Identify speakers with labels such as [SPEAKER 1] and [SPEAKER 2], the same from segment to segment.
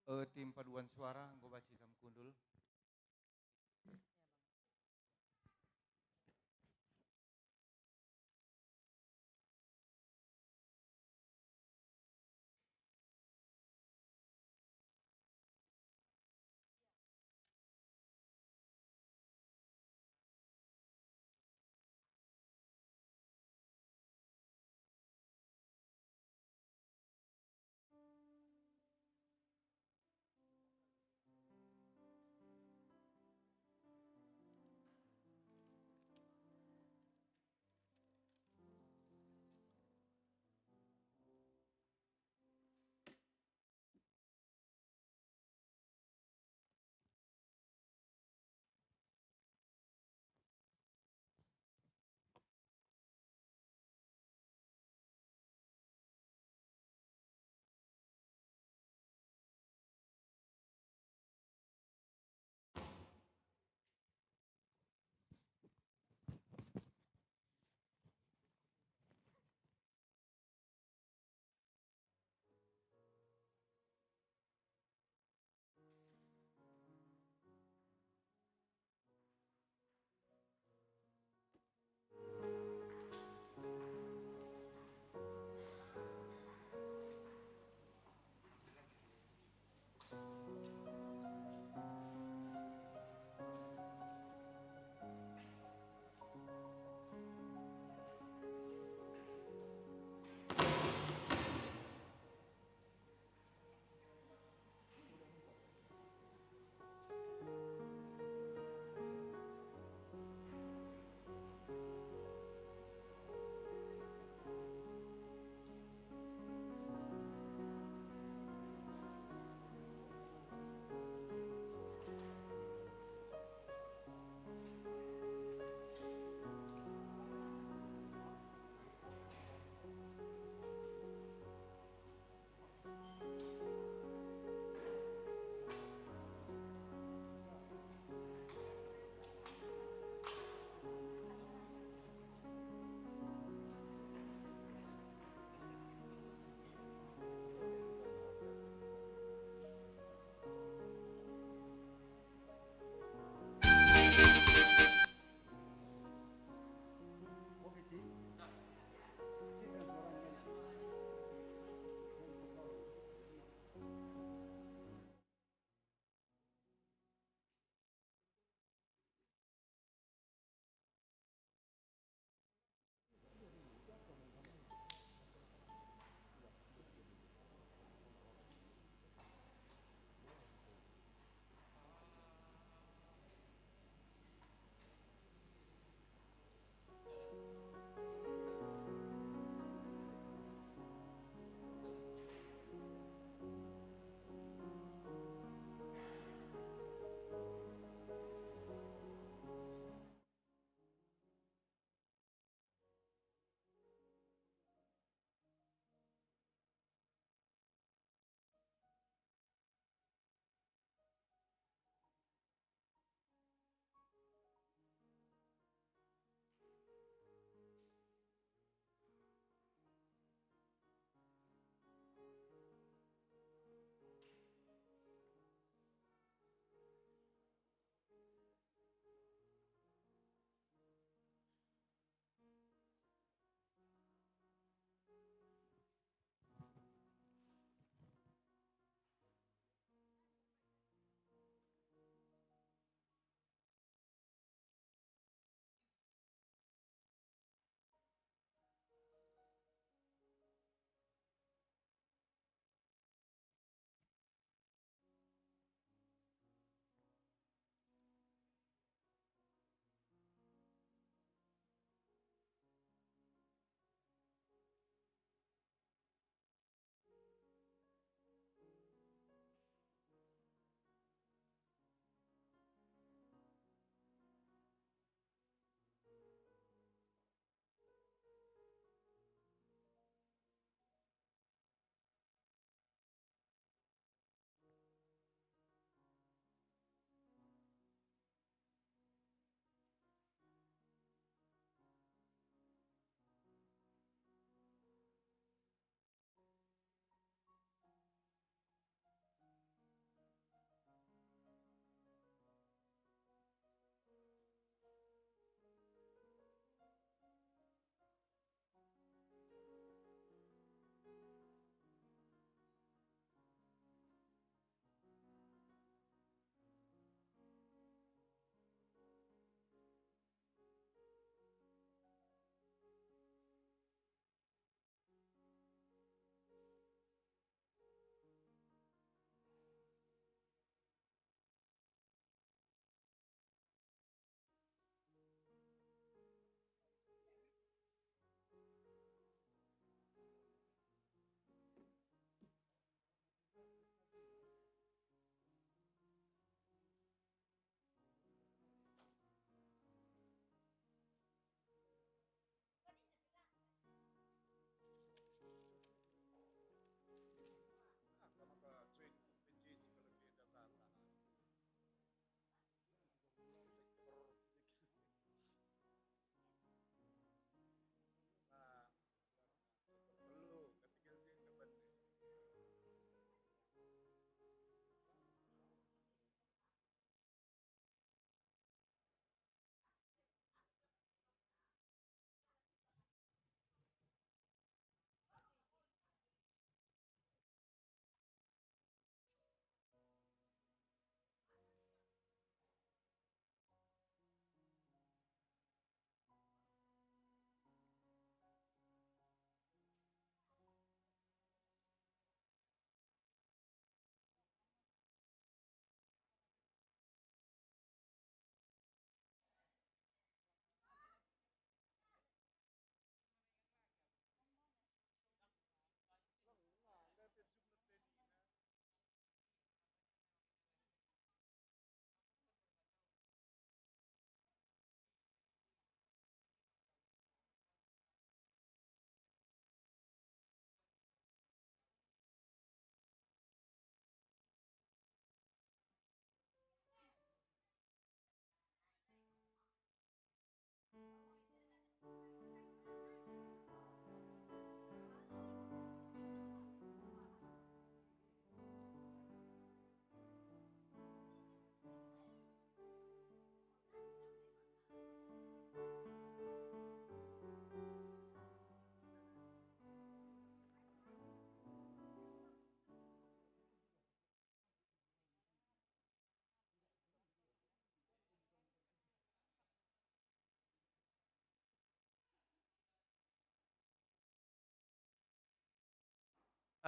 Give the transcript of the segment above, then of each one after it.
[SPEAKER 1] Tim paduan suara gue baca kam kundul.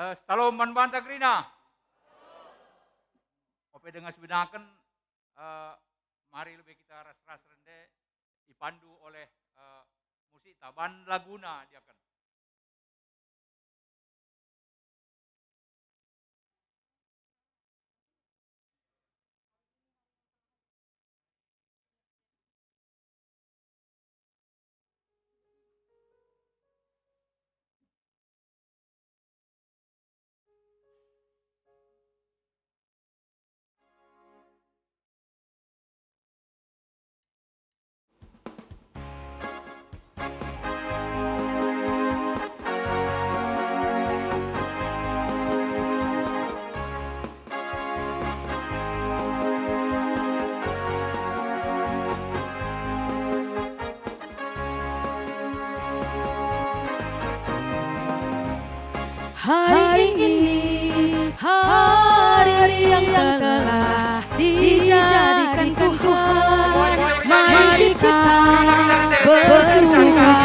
[SPEAKER 2] Salam Banta Krina. Ope dengan sebenarkan mari lebih kita ras-ras rende dipandu oleh musik Taban Laguna dia kan.
[SPEAKER 3] Hari ini, hari yang telah dijadikan Tuhan, mari kita bersuka.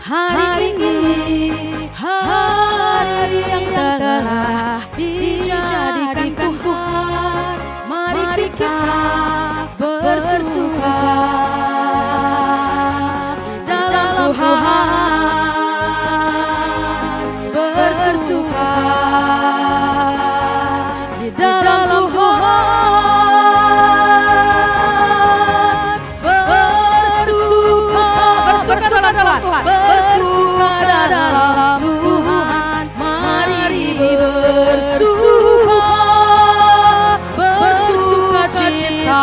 [SPEAKER 3] Hari ini, hari yang telah dijadikan Tuhan, mari kita bersuka. Bersuka di dalam Tuhan, bersuka dalam Tuhan, bersuka dalam Tuhan, mari bersuka, bersuka cita.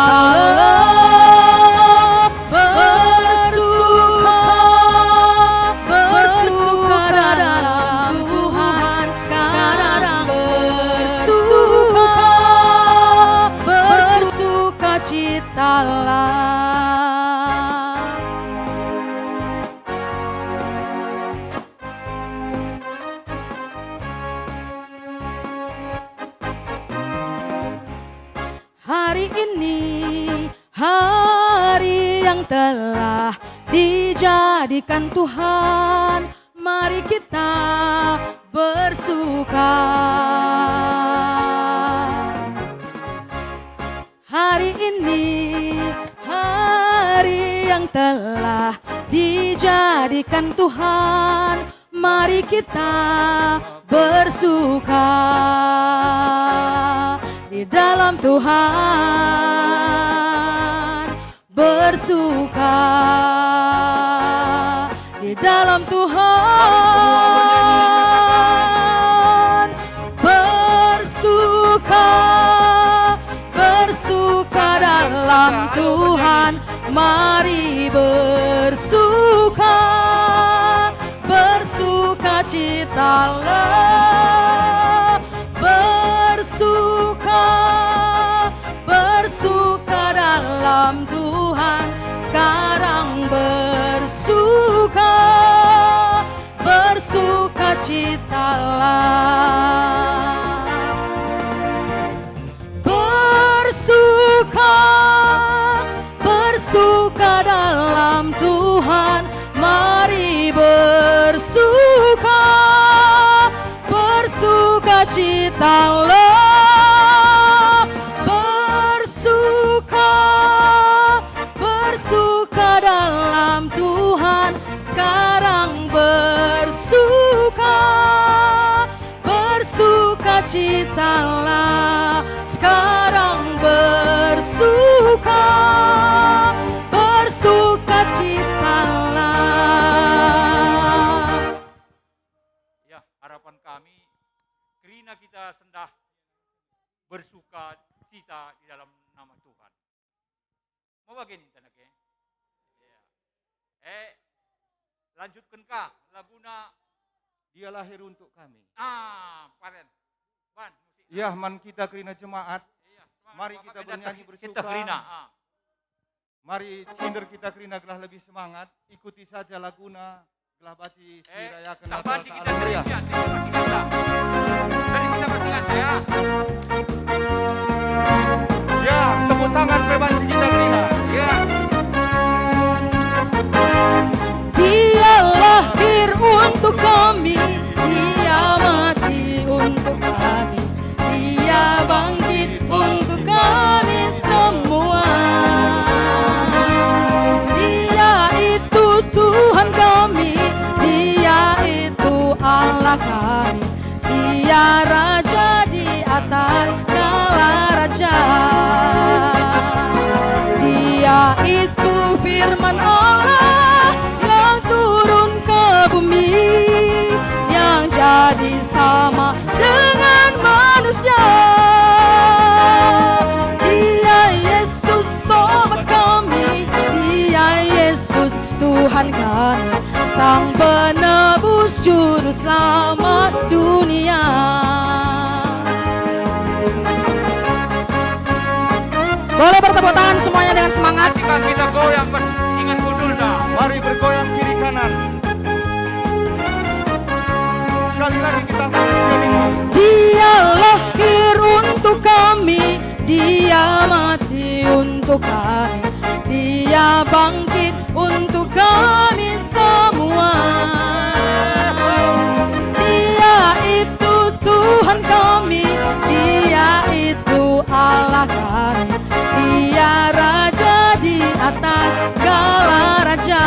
[SPEAKER 3] Hari ini, hari yang telah dijadikan Tuhan, mari kita bersuka. Hari ini, hari yang telah dijadikan Tuhan, mari kita bersuka di dalam Tuhan, bersuka di dalam Tuhan, bersuka, bersuka dalam Tuhan, mari bersuka, bersuka citalah, bersuka, bersuka dalam Tuhan, sekarang bersuka, bersuka citalah, bersuka, bersuka dalam Tuhan, mari bersuka, bersuka citalah, bersuka, bersuka dalam Tuhan, sekarang bersuka, bersuka citalah, sekarang bersuka, bersuka citalah.
[SPEAKER 2] Ya, harapan kami Krina kita sendah bersuka cita di dalam nama Tuhan. Mau begini tanake? Ya. Lanjutkan kah laguna
[SPEAKER 1] Dia lahir untuk kami.
[SPEAKER 2] Paren. Ban, musik.
[SPEAKER 1] Ya, man kita Krina jemaat.
[SPEAKER 2] Iya,
[SPEAKER 1] Mari kita bernyanyi
[SPEAKER 2] kita
[SPEAKER 1] bersuka.
[SPEAKER 2] Krina.
[SPEAKER 1] Mari cinder kita Krina gelah lebih semangat. Ikuti saja laguna. Gelah baci sirayakan
[SPEAKER 2] Tak
[SPEAKER 1] Natal
[SPEAKER 2] banci kita
[SPEAKER 1] Haleluya.
[SPEAKER 2] berikan, kita bersihkan ya.
[SPEAKER 1] Ya, tepuk tangan pebanci kita Krina.
[SPEAKER 2] Ya.
[SPEAKER 3] Dialah itu firman Allah yang turun ke bumi, yang jadi sama dengan manusia. Dia Yesus sobat kami, Dia Yesus Tuhan kami, Sang penebus juru selamat dunia. Boleh bertepuk tangan semuanya dengan semangat.
[SPEAKER 2] Ketika kita goyang ingat kudul dah.
[SPEAKER 1] Mari bergoyang kiri kanan. Sekali lagi kita menjeling.
[SPEAKER 3] Dia lahir untuk kami, Dia mati untuk kami, Dia bangkit untuk kami semua. Dia itu Tuhan kami, Dia itu Allah kami, Dia Raja di atas segala raja.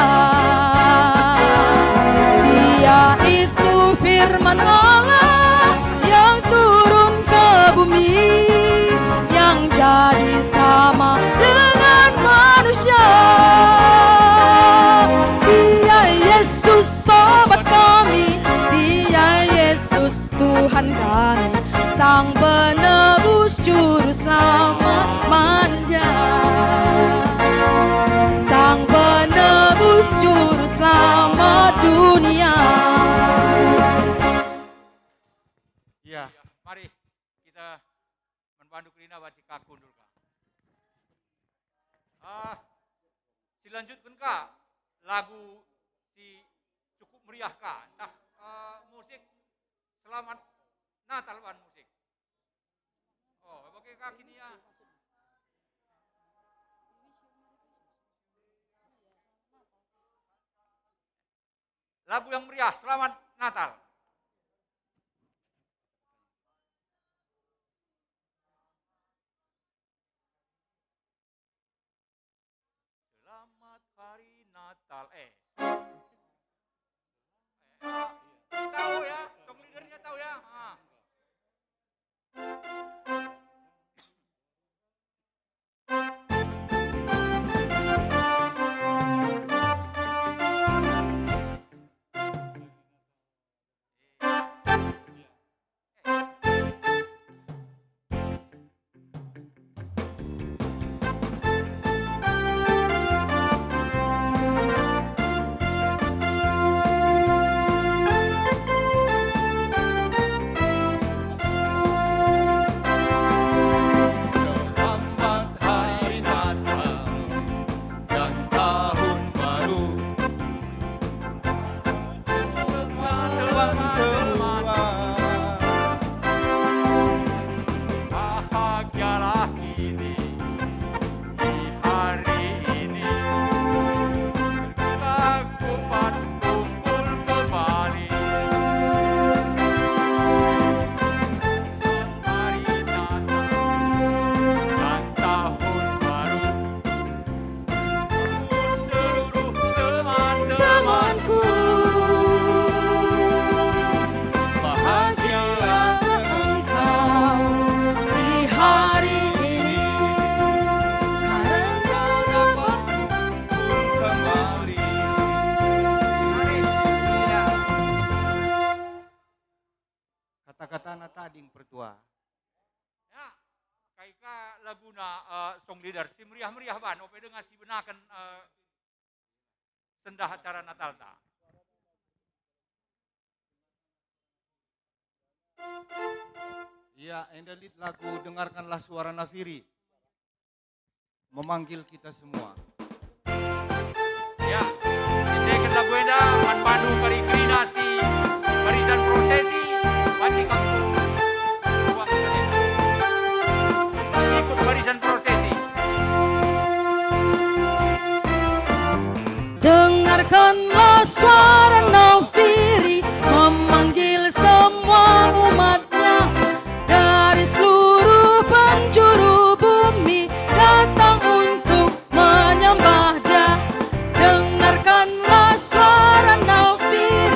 [SPEAKER 3] Dia itu firman Allah yang turun ke bumi, yang jadi sama dengan manusia. Dia Yesus sobat kami, Dia Yesus Tuhan kami, Sang penebus juru selamat manusia. Sang penebus juru selamat dunia.
[SPEAKER 1] Ya,
[SPEAKER 2] Mari kita membantu Krina baca kakun dulu kak. Silanjutkan kak lagu si cukup meriah kak. Entah musik selamat Natal ban musik. Oh, bagi kak ini ya. Lagu yang meriah selamat Natal. Selamat hari Natal. Tahu ya, song leadernya tahu ya.
[SPEAKER 1] selamat hari Natal dan tahun baru. Teman semua.
[SPEAKER 2] Bahagialah ini di hari ini. Lagu kumpul kembali. Hari Natal dan tahun baru. Seluruh teman-temanku.
[SPEAKER 3] Temanku,
[SPEAKER 1] Bahagialah
[SPEAKER 3] engkau di hari ini, karena dapat
[SPEAKER 1] kembali. Kata-kata na tading pertua.
[SPEAKER 2] Ya, kaika laguna song leader si meriah-meriah ban ope dengan si benakan sendah acara Natal ta.
[SPEAKER 1] Iya, endelit lagu dengarkanlah suara nafiri memanggil kita semua.
[SPEAKER 2] Ya, ini lagu enda manpadu kari krinasi barisan prosesi banci kamu ruang kereta. Ikut barisan prosesi.
[SPEAKER 3] dengarkanlah suara nafiri memanggil semua umatnya dari seluruh penjuru bumi datang untuk menyembah Dia. Dengarkanlah suara nafiri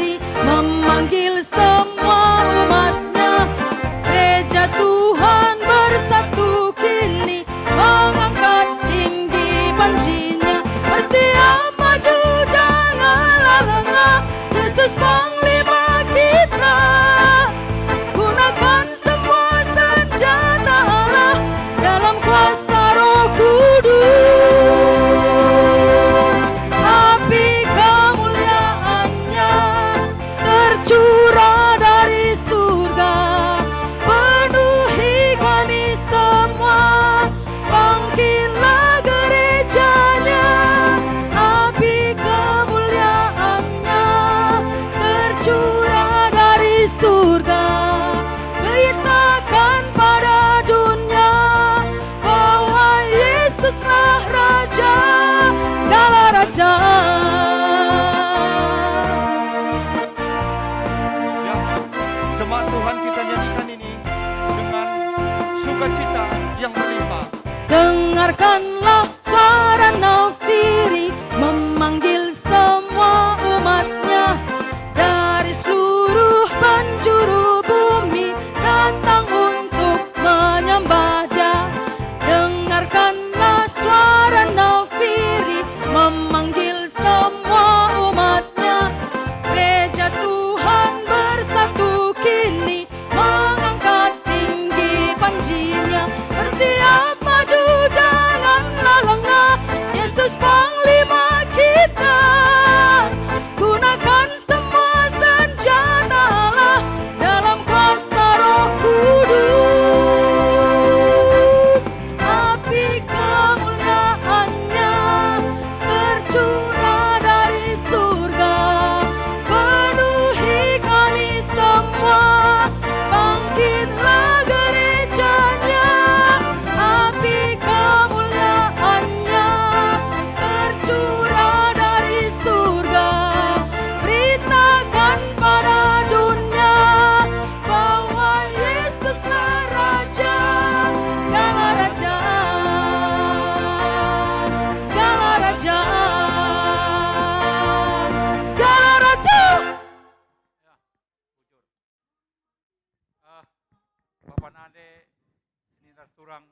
[SPEAKER 2] turang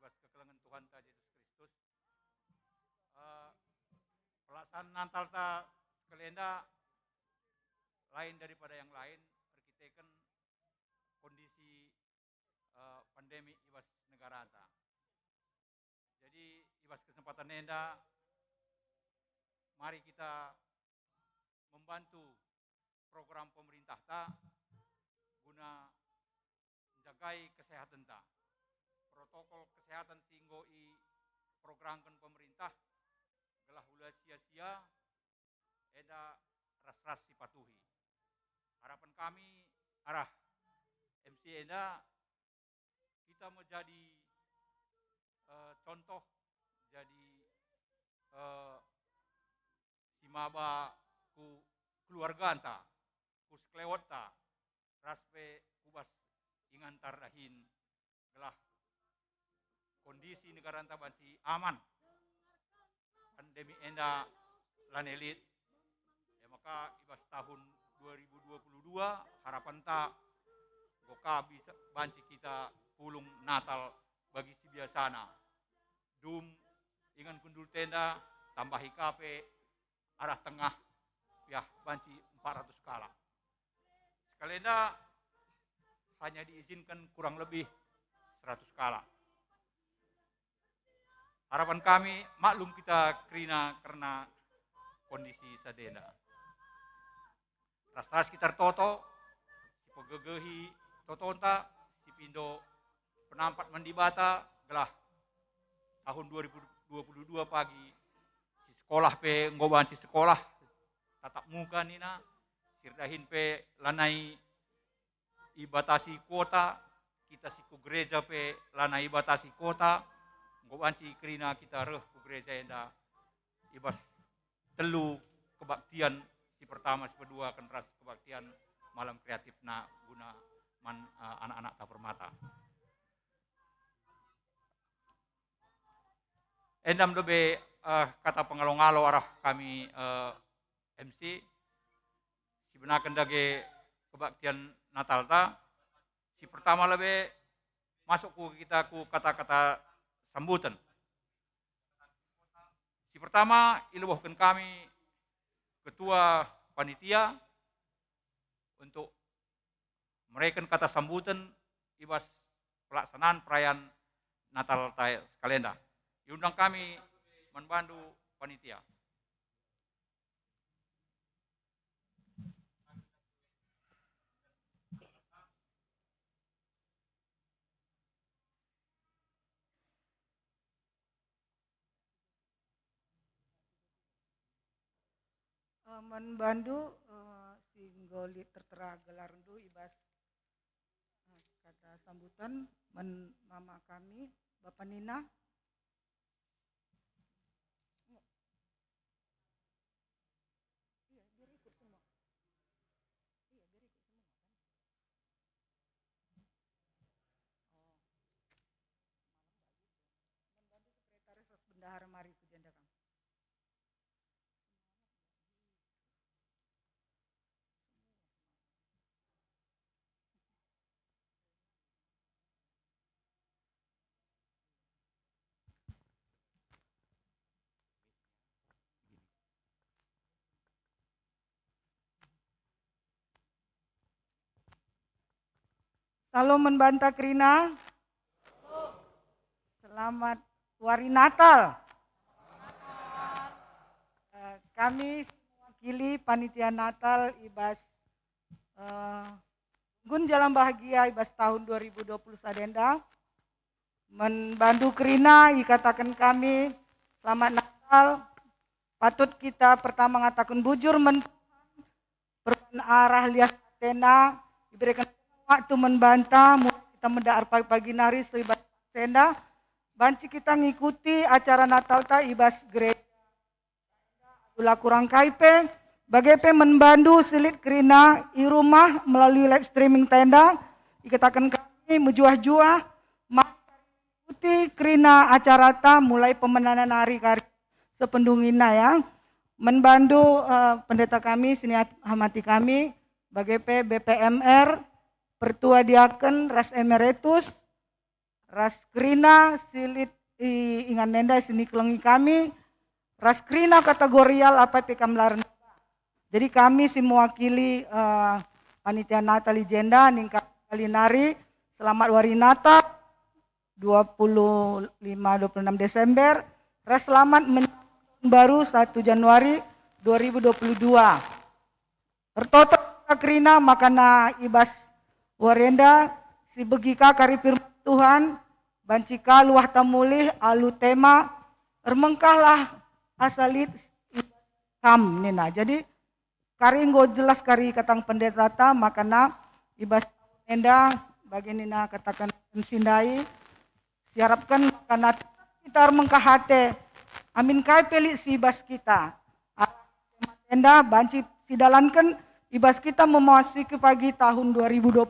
[SPEAKER 2] ibas kekelengan Tuhan ta Yesus Kristus. Pelaksanaan Natal ta kalenda lain daripada yang lain, berkitakan kondisi pandemi ibas negara ta. Jadi ibas kesempatan enda, mari kita membantu program pemerintah ta guna menjagai kesehatan ta. Protokol kesehatan singgo i programkan pemerintah gelah hula sia-sia eda ras-ras dipatuhi. Harapan kami arah MC eda kita menjadi contoh, jadi simaba ku keluarga anta, ku seklewot ta, raspe kubas ingantar dahin gelah kondisi negara anta banci aman. Pandemi enda lanelit. Ya maka ibas tahun 2022 harapan ta goka bisa banci kita pulung Natal bagi si biasana. Dum ingan kundul tenda tambah kape arah tengah ya banci 400 kala. Kalenda hanya diizinkan kurang lebih 100 kala. Harapan kami maklum kita kerina karena kondisi sadena. Ras-ras kita toto, si pegegehi totonta, si pindo penampat mandibata, gelah tahun 2022 pagi, si sekolah pe ngoban si sekolah, tatap muka nina, sirdahin pe lanai ibatasi kota, kita siku gereja pe lanai batasi kota, ngobanci kerina kita reh ku gereja enda ibas telu kebaktian si pertama si kedua kan ras kebaktian malam kreatif na guna anak-anak tak permata. Endam dobe kata pengalong-alo arah kami MC si benakan dage kebaktian Natal ta si pertama lebih masuk ku kita ku kata-kata sambutan. Si pertama ilubuhkan kami ketua panitia untuk mereka kata sambutan ibas pelaksanaan perayaan Natal kalenda. Diundang kami membantu panitia.
[SPEAKER 4] Membantu singgoli tertera gelar du ibas kata sambutan mama kami Bapak Nina. Iya, biar ikut semua. Iya, biar ikut semua kan. Membantu sekretaris bendahara mari ku janda kami. Salam membanta Krina. Selamat Hari Natal. Kami mewakili panitia Natal ibas Gun Jalan Bahagia ibas tahun 2020 sadenda. Membantu Krina dikatakan kami selamat Natal. Patut kita pertama mengatakan bujur perubahan arah lias tenda diberikan waktu membantah, mulai kita mendaar pagi-pagi nari seibat senda, banci kita ngikuti acara Natal ta ibas gereja. Ulah kurang kaipe, bagaimana membantu silit kerina i rumah melalui live streaming tenda, dikatakan kami mujuah-juah, mengikuti kerina acara ta mulai pemenanan hari kari sependungina ya, membantu pendeta kami, sini hamati kami, bagaimana BPMR, Pertua Diaken Ras Emeritus, ras krina silit ingan nenda sini kelengi kami, ras krina kategorial apa pekam laren. Jadi kami si mewakili panitia Natal Legenda ningkat kali nari selamat Wari Natal 25-26 Desember, ras selamat baru 1 Januari 2022. Tertotok krina makana ibas warenda si begika kari firman Tuhan bancika luah tamulih alu tema ermengkahlah asalit kam nina. Jadi kari nggo jelas kari katang pendeta ta makana ibas enda bagi nina katakan sindai siarapkan makana kita ermengkahate amin kai pelik si ibas kita enda banci sidalankan ibas kita memasuki pagi tahun 2022.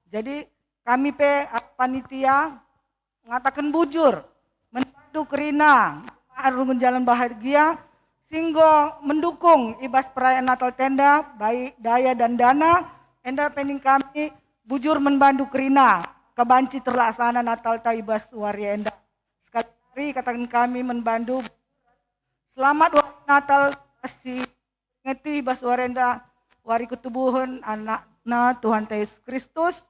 [SPEAKER 4] Jadi kami panitia mengatakan bujur membantu kerina arungun jalan bahagia singgo mendukung ibas perayaan Natal tenda baik daya dan dana enda pening kami bujur membantu kerina kebanci terlaksana Natal ta ibas waria enda sekali hari katakan kami membantu selamat Natal si ngeti ibas waria enda wari ketubuhan anakna Tuhan Yesus Kristus.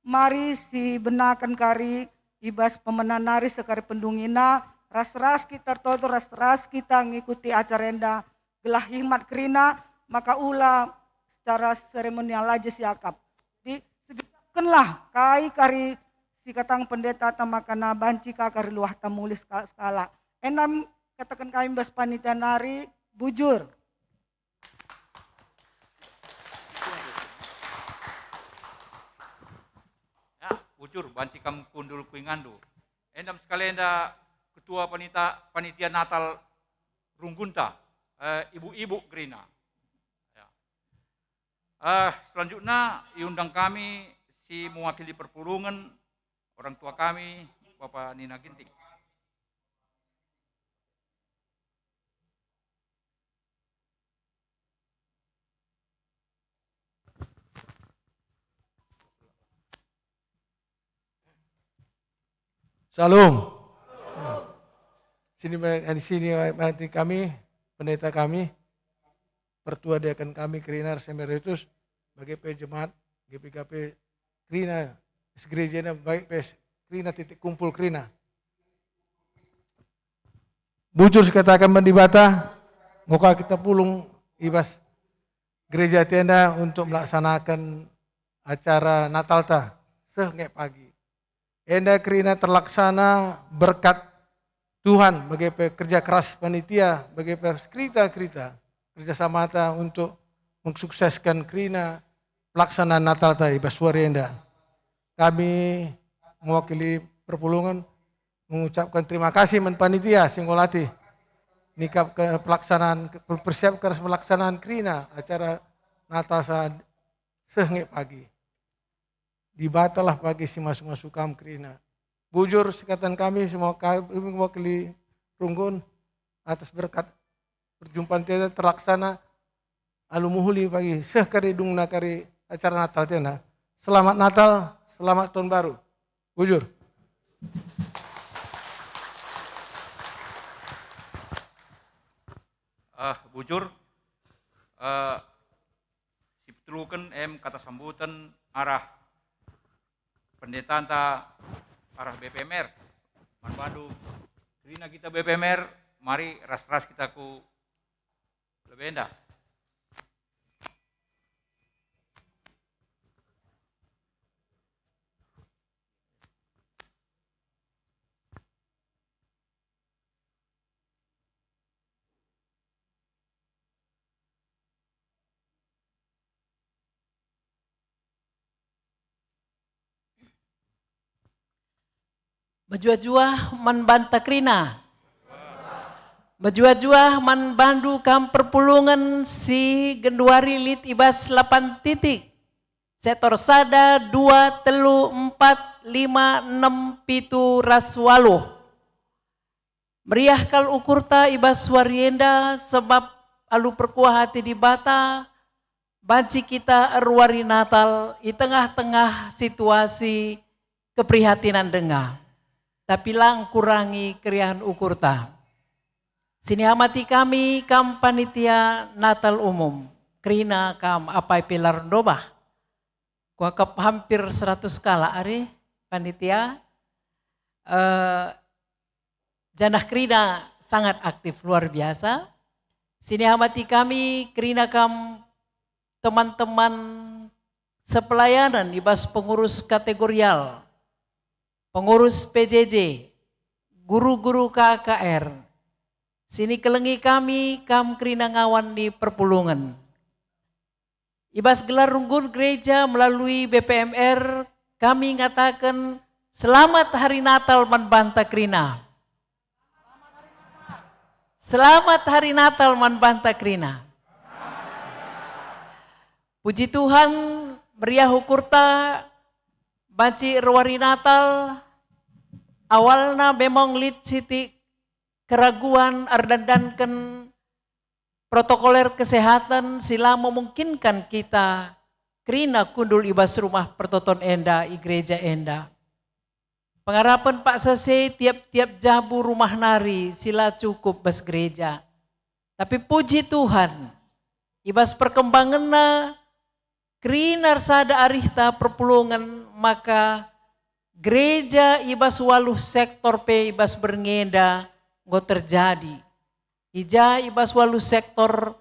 [SPEAKER 4] Mari si benakan kari ibas pemenanari sekari pendungina ras-ras kita toto ras-ras kita ngikuti acara enda gelah hikmat kerina maka ula secara seremonial aja siakap. Jadi segerakanlah kai kari si katang pendeta tamakana banci kari luah tamulis skala. Enam katakan kami bas panitia nari bujur.
[SPEAKER 2] Bujur banci kam kundul kuingandu. Endam sekali enda ketua panitia Natal Runggunta, ibu-ibu Gerina. Ya. Selanjutnya diundang kami si mewakili perpulungan orang tua kami Bapak Nina Ginting.
[SPEAKER 5] Salam. Di sini kami, pendeta kami, pertua diakan kami Krina Emeritus, sebagai pejemaat GPKP Krina, gereja baik pes Krina titik kumpul Krina. Bujur katakan mendibata, muka kita pulung ibas gereja tenda untuk melaksanakan acara Natal ta sehingga pagi. Enda Krina terlaksana berkat Tuhan bagi pekerja keras panitia, bagi kerita kerjasama ta untuk mensukseskan Krina pelaksanaan Natal ta ibas Warienda. Kami mewakili perpulungan mengucapkan terima kasih men panitia singgolati nikap ke pelaksanaan persiapkan pelaksanaan Krina acara Natal saat sehingga pagi. Dibatalah pagi si masuk kam Krina. Bujur sekatan kami semua kami mewakili Runggun atas berkat perjumpaan tiada terlaksana alumuhuli pagi sekari dung nakari acara Natal tiada. Selamat Natal, selamat tahun baru. Bujur.
[SPEAKER 2] Bujur, siptulukan kata sambutan arah pendeta anta arah BPMR, manbadu Krina kita BPMR, mari ras-ras kita ku lebenda.
[SPEAKER 3] Bajua-jua man banta Krina. Bajua-jua man bandu kam perpulungan si Genduari lit ibas 8 titik. Setor sada 2 telu 4 5 6 pitu raswaluh. Meriah kal ukurta ibas warienda sebab alu perkuah hati di bata. Banci kita erwari Natal di tengah-tengah situasi keprihatinan dengar. Tapi lang kurangi keriahan ukur ta. Sini amati kami kam panitia Natal umum. Krina kam apai pilar dobah. Kuakap hampir 100 kala are panitia. Janah krina sangat aktif luar biasa. Sini amati kami krina kam teman-teman sepelayanan ibas pengurus kategorial, pengurus PJJ, guru-guru KKR. Sini kelengi kami kam krina ngawan di perpulungan. Ibas gelar runggun gereja melalui BPMR kami ngatakan selamat hari Natal Manbanta Krina. Selamat hari Natal Manbanta Krina. Puji Tuhan, meriah ukurta banci ruari Natal. Awalnya memang lid siti keraguan ardandankan protokoler kesehatan sila memungkinkan kita krina kundul ibas rumah pertoton enda i gereja enda. Pengharapan Pak Sase tiap-tiap jabu rumah nari sila cukup bas gereja. Tapi puji Tuhan, ibas perkembangannya krinar sada arihta perpulungan maka gereja ibas waluh sektor pe ibas berngenda ngo terjadi. Ija ibas waluh sektor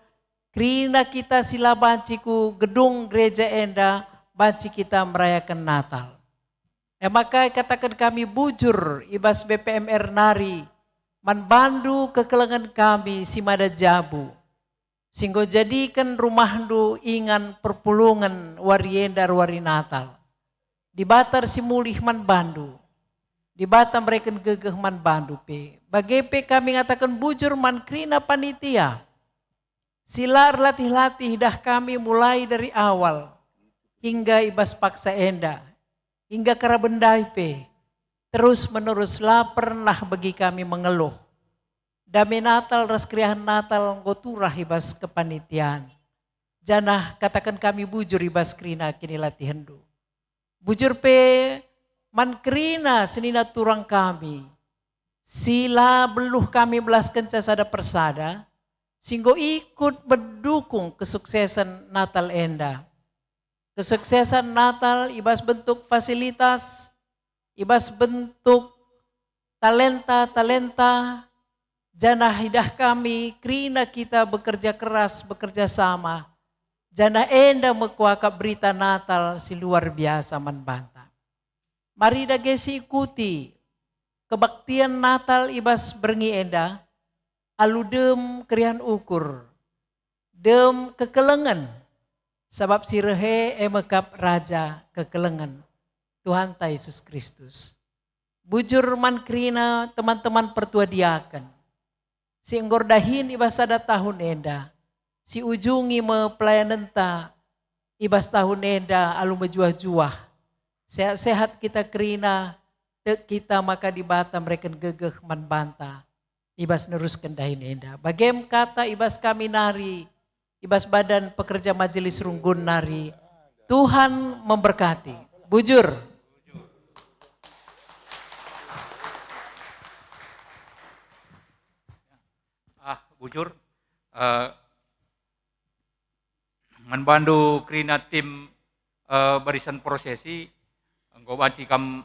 [SPEAKER 3] krina kita sila banciku gedung gereja enda banci kita merayakan Natal. Maka katakan kami bujur ibas BPMR nari manbandu kekelengan kami simada jabu. Singgo jadikan rumahdu ingan perpulungan wariendar wari Natal. Di Batar simulih man bandu. Di Batam mereka gegeh man bandu pe. Bagepe kami ngatakan bujur man krina panitia. Silar latih-latih dah kami mulai dari awal. Hingga ibas paksa enda. Hingga karabendai pe. Terus menerus pernah bagi kami mengeluh. Dami Natal, ras kriahan Natal, ngoturah ibas kepanitiaan. Janah katakan kami bujur ibas krina kini latihandu. Bujur pe man krina senina turang kami. Sila beluh kami belaskan casada persada. Singgo ikut mendukung kesuksesan Natal enda. Kesuksesan Natal ibas bentuk fasilitas, ibas bentuk talenta-talenta. Janah hidah kami, krina kita bekerja keras, bekerja sama. Janah enda mekuaka berita Natal si luar biasa manbanta. Mari dagesi ikuti kebaktian Natal ibas berngi enda. Aludem kerian ukur. Dem kekelengan. Sebab si rehe emekap raja kekelengan. Tuhan ta Yesus Kristus. Bujur man krina teman-teman pertua diaken. Si enggor dahin ibas ada tahun enda. Si ujungi me pelayanan ta ibas tahun enda alu mejuah-juah. Sehat-sehat kita krina. Dek kita maka di Batam mereka gegeh manbanta. Ibas neruskan dahin enda. Bagem kata ibas kami nari. Ibas badan pekerja majelis runggun nari. Tuhan memberkati. Bujur.
[SPEAKER 2] Bujur, manbandu krina tim barisan prosesi, engkau banci kam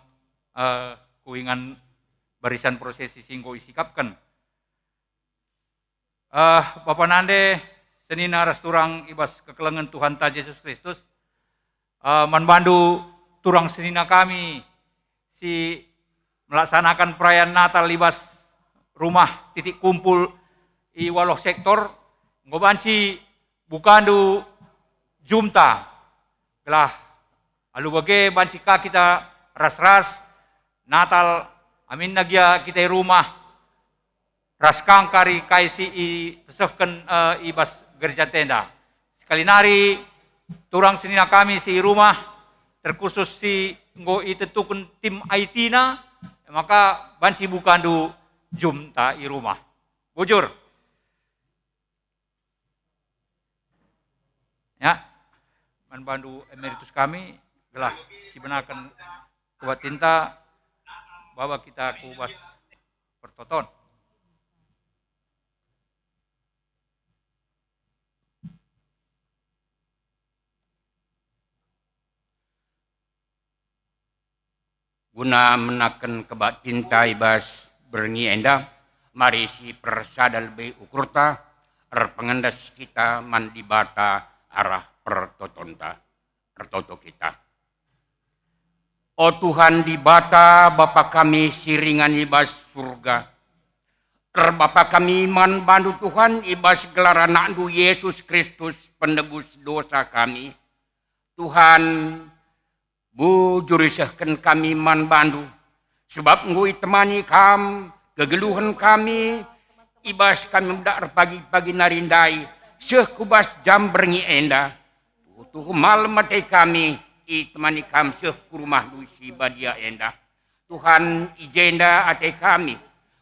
[SPEAKER 2] kuingan barisan prosesi singgo isikapkan. Bapak Nande, senina ras turang ibas kekelengan Tuhan ta Yesus Kristus, manbandu turang senina kami si melaksanakan perayaan Natal ibas rumah titik kumpul i waloh sektor ngobanci bukandu jumta gelah alu bage banci ka kita ras-ras Natal amin nagia kita rumah ras kangkari kaisi i pesehken ibas gereja tenda sekali nari turang senina kami si rumah terkhusus si nggo itetukun tim IT na maka banci bukandu jumta i rumah bujur. Ya, manbandu emeritus kami gelah si benakan kebat tinta bawa kita kubas pertoton. Guna menaken kebat tinta ibas berngi enda, mari si persadal be ukurta, pengendas kita mandi bata arah pertotonta, pertoto kita. Oh Tuhan di bata Bapa kami siringan ibas surga. Bapa kami iman bandu Tuhan ibas gelar anak Yesus Kristus penebus dosa kami. Tuhan bujurisahkan kami iman bandu. Sebab ngui temani kam kegeluhan kami ibas kami mendak pagi-pagi narindai. Sekubas jam berngi enda. Tuh malam mati kami. Temani kami ke rumah dusi badia enda. Tuhan ijenda ate kami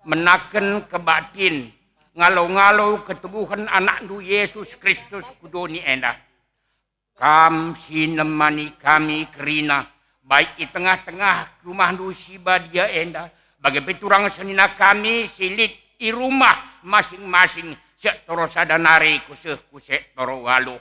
[SPEAKER 2] menaken kebatin ngalau-ngalau ketubuhan anak du Yesus Kristus kudoni enda. Kam sinemani kami kerina baik di tengah-tengah rumah dusi badia enda. Bagi peturang senina kami silit di rumah masing-masing sektoro sadanari kuseh toro waluh.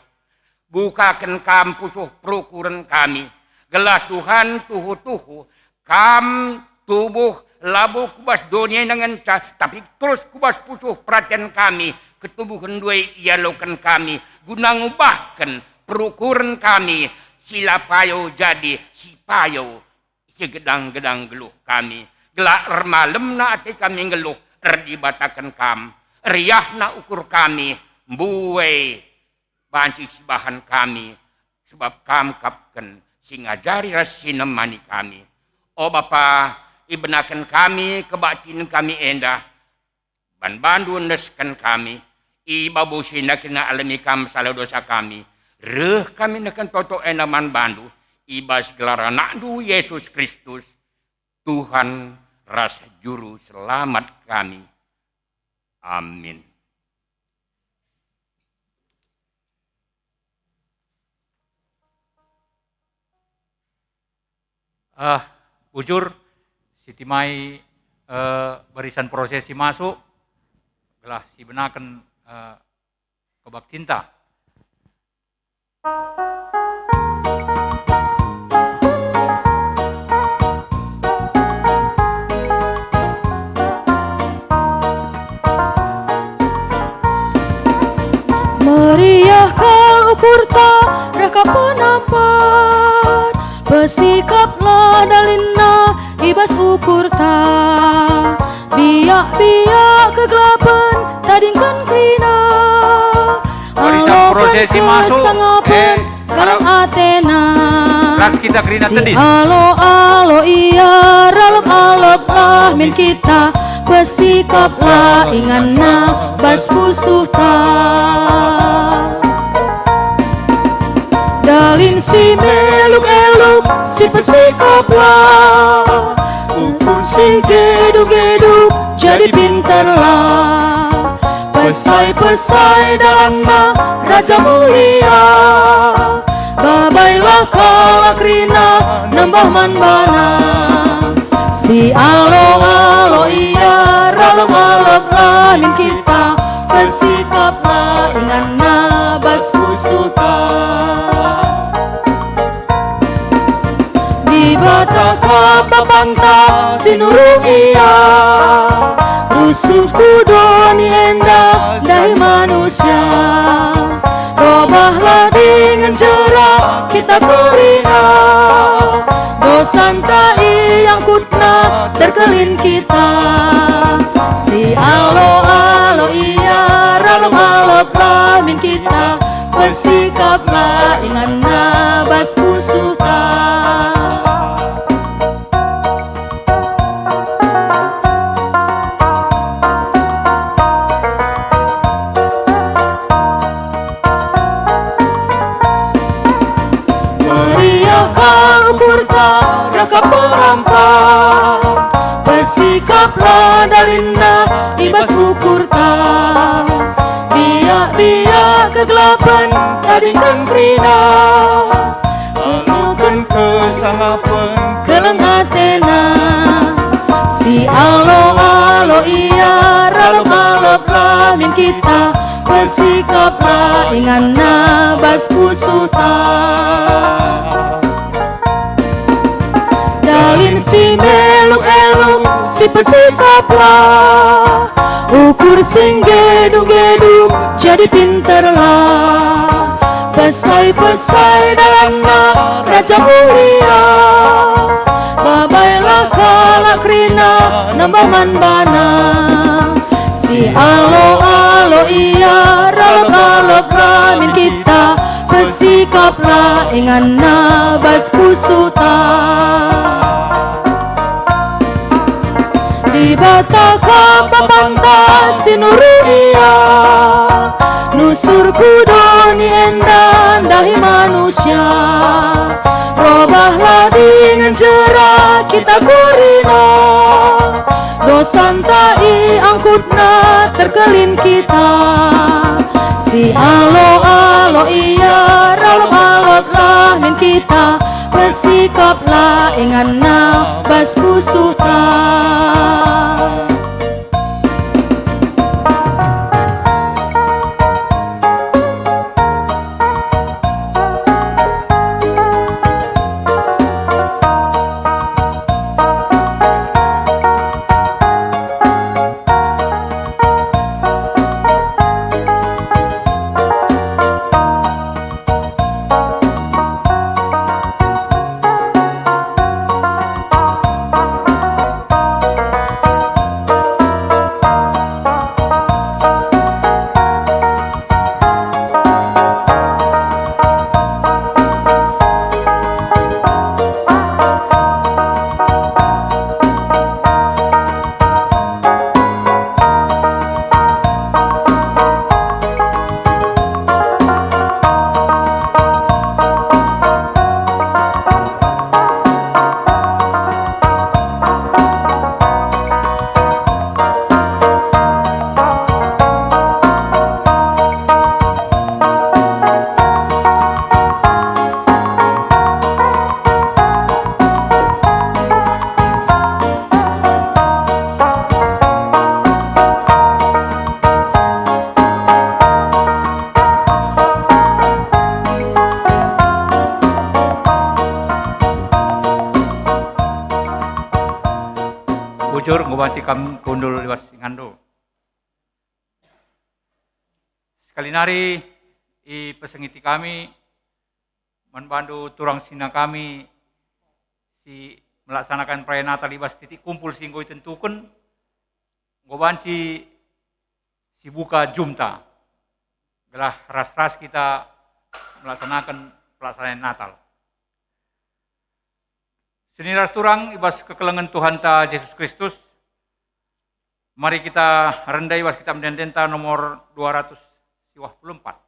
[SPEAKER 2] Bukakan kam pusuh prokuran kami. Gelah Tuhan tuhu-tuhu. Kam tubuh labu kubas dunia dengan tapi terus kubas pusuh perhatian kami. Ketubuhan dua ialukan kami. Guna ngubahkan prokuran kami. Sila payo jadi si payo. Segedang-gedang geluh kami. Gelah malam na ati kami geluh. Dibatakan kam. Riah na ukur kami. Buwe. Banci bahan kami sebab kam kapken singajari rasinemani kami. Oh Bapa, ibenakan kami kebatin kami endah. Ban bandu neskan kami. Ibabu sinakina alami kam salah dosa kami. Reh kami nekan toto endaman bandu. Ibas gelar anak du Yesus Kristus. Tuhan rasa juru selamat kami. Amin. Bujur, Siti Mai barisan prosesi masuk, gelah si benakan kebak tinta.
[SPEAKER 6] Meriah kal ukurta raka penampan. Besikaplah dalina ibas ukurta. Biak-biak kegelapan tadingkan krina.
[SPEAKER 2] Barisan prosesi masuk.
[SPEAKER 6] Kalang Athena.
[SPEAKER 2] Kelas kita krina tadi.
[SPEAKER 6] Si alo iya ralep-alep lah min kita. Besikaplah ingana bas pusuh ta. Dalin si meluk-eluk si pesikaplah. Ukur si geduk-geduk jadi pintarlah. Pesai-pesai dalamna raja mulia. Babailah kalakrina nembah manbana. Si alo iya ralep-alep lamin kita. Pesikaplah ingana bas pusuta. Bata kapapanta sinurung iya. Rusuh kudoni enda dari manusia. Robahlah dengan cerah kita kulina. Dosantai yang kutna terkelin kita. Si alo iya ralep-alep lamin kita. Pesikaplah ingana bas kusuta. Raka penampak besikaplah dalina ibas ukurta. Biak-biak kegelapan tadingkan krina.
[SPEAKER 1] Alukan kesahapan
[SPEAKER 6] Kelang Si alo iya ralep-alep lamin kita pesikaplah ingana bas pusuta dalin si meluk-eluk si pesikaplah ukur sing gedung-gedung jadi pinterlah pesai-pesai dalamna raja mulia babailah kalak rina nambaman bana si alo iya ralep-alep lamin kita pesikaplah ingana bas pusuta di bataka papanta sinurunia nusur kudoni endan dahi manusia robahlah dengan cerah kita kurina dosantai angkutna terkelin kita si alo iya ralep-alep lamin kita pesikaplah ingana bas pusuta
[SPEAKER 2] bujur ngobanci kam kundul liwas ngando. Sekali nari i pesengiti kami membantu turang sina kami si melaksanakan perayaan Natal liwas titik kumpul singgo tentukan ngobanci si buka jumta. Gelah ras-ras kita melaksanakan pelaksanaan Natal. Seniras turang ibas kekelengan Tuhan ta Yesus Kristus. Mari kita rendai ibas kita mendendenta nomor 254.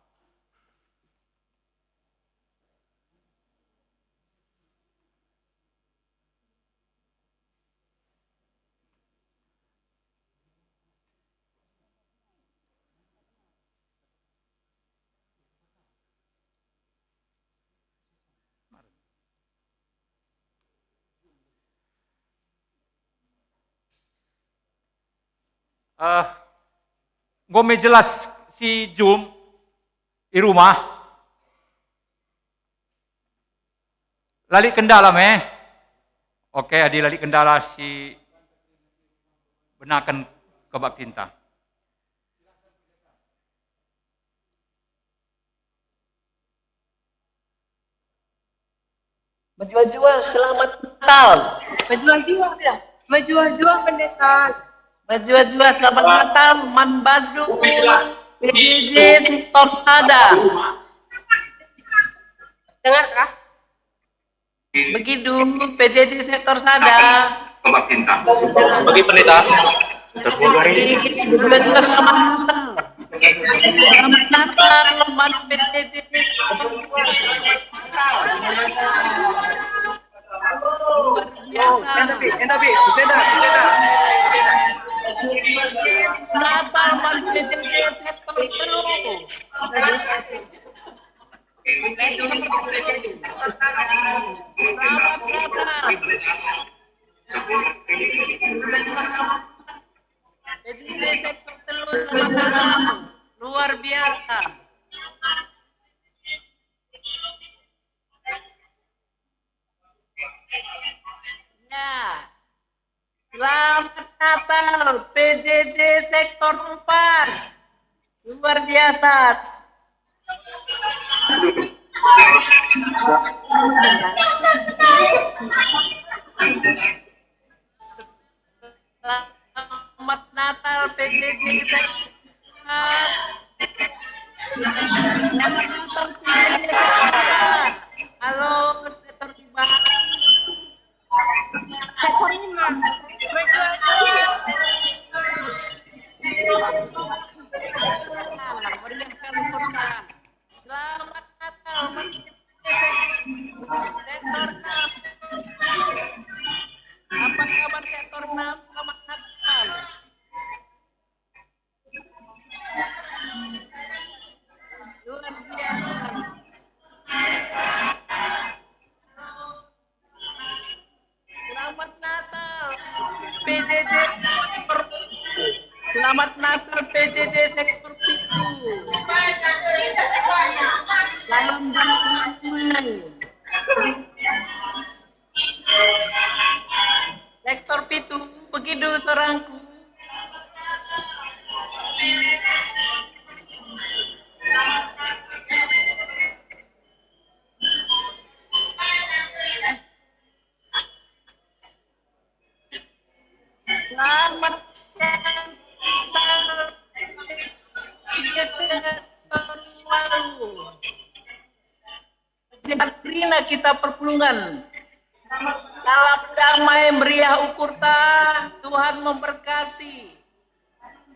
[SPEAKER 2] Gome jelas si Jum di rumah. Lali kendala Oke, adi lali kendala si benakan kebak tinta.
[SPEAKER 3] Menjual-jual selamat Natal.
[SPEAKER 7] Menjual-jual ya. Menjual-jual pendeta.
[SPEAKER 3] Menjual-jual selamat Natal Man Badru PJJ Sektor Sada.
[SPEAKER 7] Dengar kah?
[SPEAKER 3] Begitu PJJ Sektor Sada.
[SPEAKER 8] Bagi pendeta.
[SPEAKER 3] Menjual-jual selamat Natal. Selamat Natal Man PJJ Sektor Natal Man PJJ Sektor Telu. Selamat Natal. sektor 4. Luar biasa. Selamat Natal PJJ sektor 4. Selamat Natal PJJ sektor 4. Halo sektor 5.
[SPEAKER 7] Sektor 5.
[SPEAKER 3] Meriahkan Quran. Selamat Natal sektor 6. Apa kabar sektor 6? Selamat Natal. Luar biasa. Selamat Natal PJJ sektor. Selamat Natal PJJ sektor 7. Salam damai. Sektor 7 begitu sorangku. Selamat Rina kita perpulungan. Salam damai meriah ukurta. Tuhan memberkati.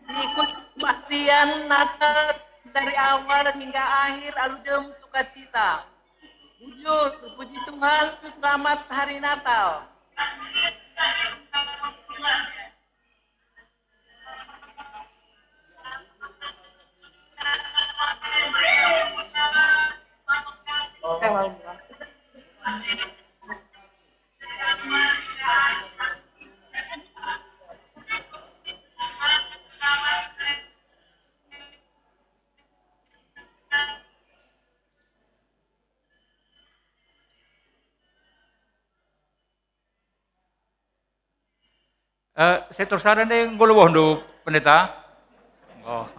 [SPEAKER 3] Ikut kebaktian Natal dari awal hingga akhir aludem sukacita. Bujur, puji Tuhan, selamat hari Natal.
[SPEAKER 2] Sektor sana nih ngolo wondo pendeta. Oh.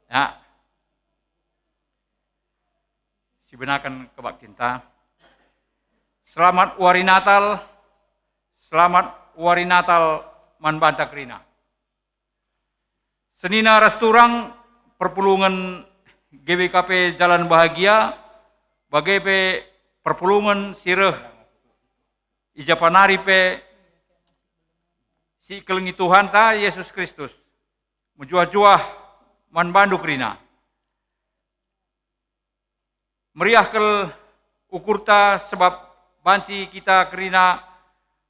[SPEAKER 2] Ya. Sibenakan kebak cinta. Selamat Wari Natal. Selamat Wari Natal Manbanta Krina. Senina Rasturang perpulungan GWKP Jalan Bahagia bagai perpulungan sireh Ijapanari pe si kelengi Tuhan ta Yesus Kristus menjuah-juah manbandu krina meriah kel ukurta sebab banci kita krina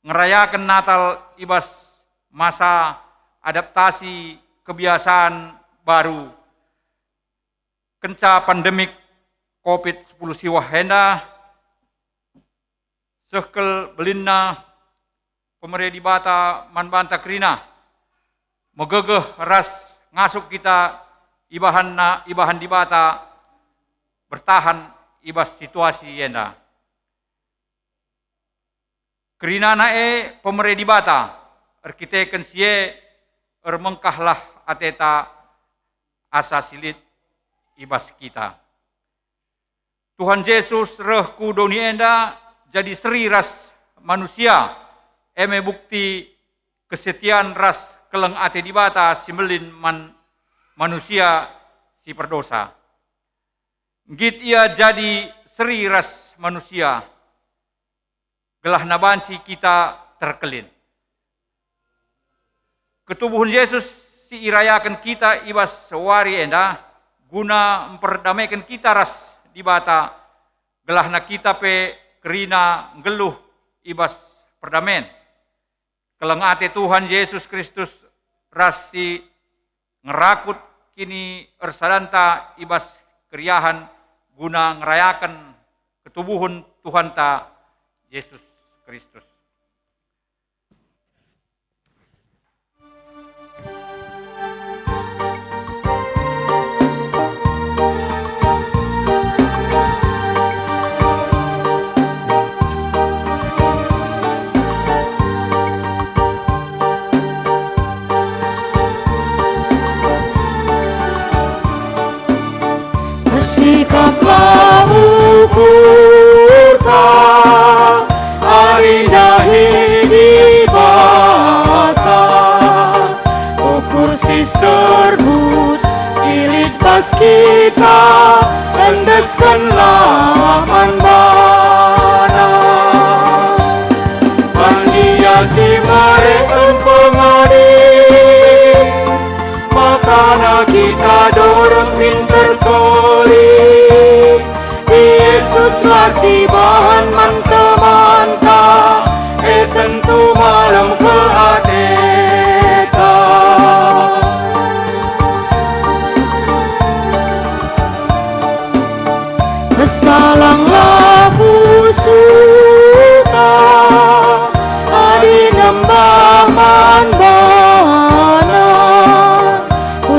[SPEAKER 2] ngerayakan Natal ibas masa adaptasi kebiasaan baru kenca pandemik COVID-10 siwah henda sekel belinna pemerintah di bata manbanta krina megegeh ras ngasuk kita ibahan di bata bertahan ibas situasi yenda krina nae pemerintah di bata arkiteken sie mengkahlah ateta asa silit ibas kita Tuhan Yesus reh ku dunia enda jadi seri ras manusia eme bukti kesetiaan ras keleng ate di bata simelin manusia si perdosa. Git ia jadi seri ras manusia gelah nabanci kita terkelin. Ketubuhan Yesus si irayakan kita ibas sewari enda guna memperdamaikan kita ras di bata gelah na kita pe kerina ngeluh ibas perdamen. Keleng ate Tuhan Yesus Kristus rasi ngerakut kini ersadanta ibas keriahan guna ngerayakan ketubuhan Tuhan ta Yesus Kristus.
[SPEAKER 6] sikaplah ukurta arindahi di bata ukur si serbut silit pas kita endeskanlah manbana pandiasi mereka pengadi makana kita dorong pinter koli Yesus lah si bahan manta-manta tentu malam ke ateta kesalanglah busuta adi nembah manbana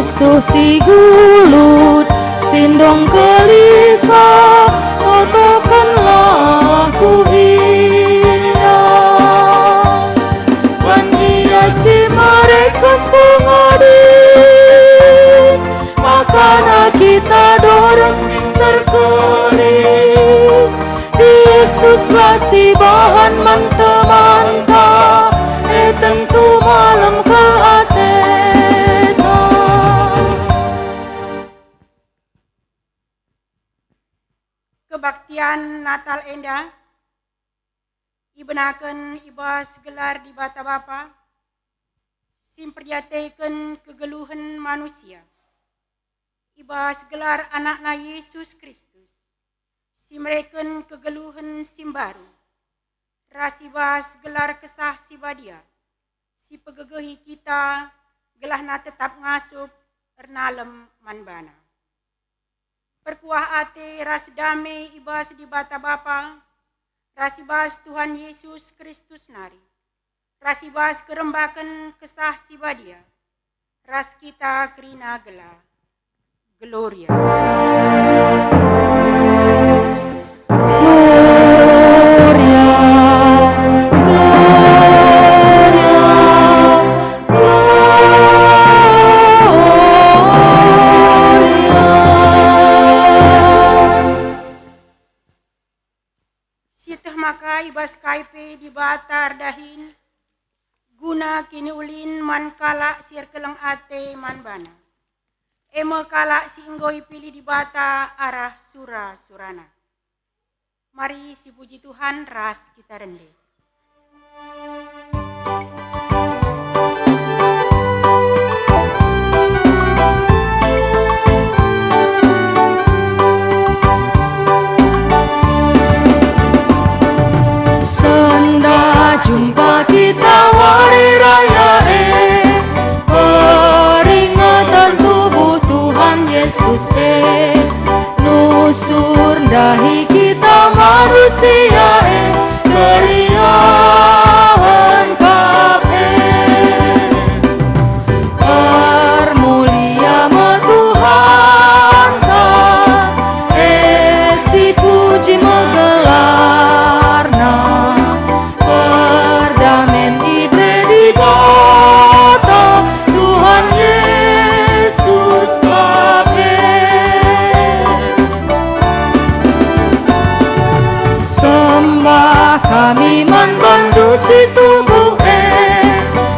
[SPEAKER 6] susi gulut sindong gelisah totokanlah kuhia wanhiasi mereka pengadi makana kita dorong terkeli Yesuslah si bahan manta-manta tentu malam ke ateta
[SPEAKER 9] kebaktian Natal Endah ibenaken ibas gelar di bata bapa simperjateken kegeluhan manusia ibas gelar anakna Yesus Kristus simreken kegeluhan simbaru rasibas gelar kesah sibadia si pegegehi kita gelahna tetap ngasup ernalem manbana perkuah ate ras damai ibas di bata bapa rasibas Tuhan Yesus Kristus nari rasibas kerembakan kesah sibadia ras kita kerina gelah Gloria ibas kaipe di batar dahin guna kini ulin man kala sir keleng ate man bana eme kala si inggoi pilih di bata arah sura surana mari si puji Tuhan ras kita rende
[SPEAKER 6] jumpa kita hari raya peringatan tubuh Tuhan Yesus nusur dahi kita manusia keriahan kape permulia Tuhan ka si puji menggelarna perdamen ibre di bata Tuhan Yesus kape sembah kami manbandu si tubuh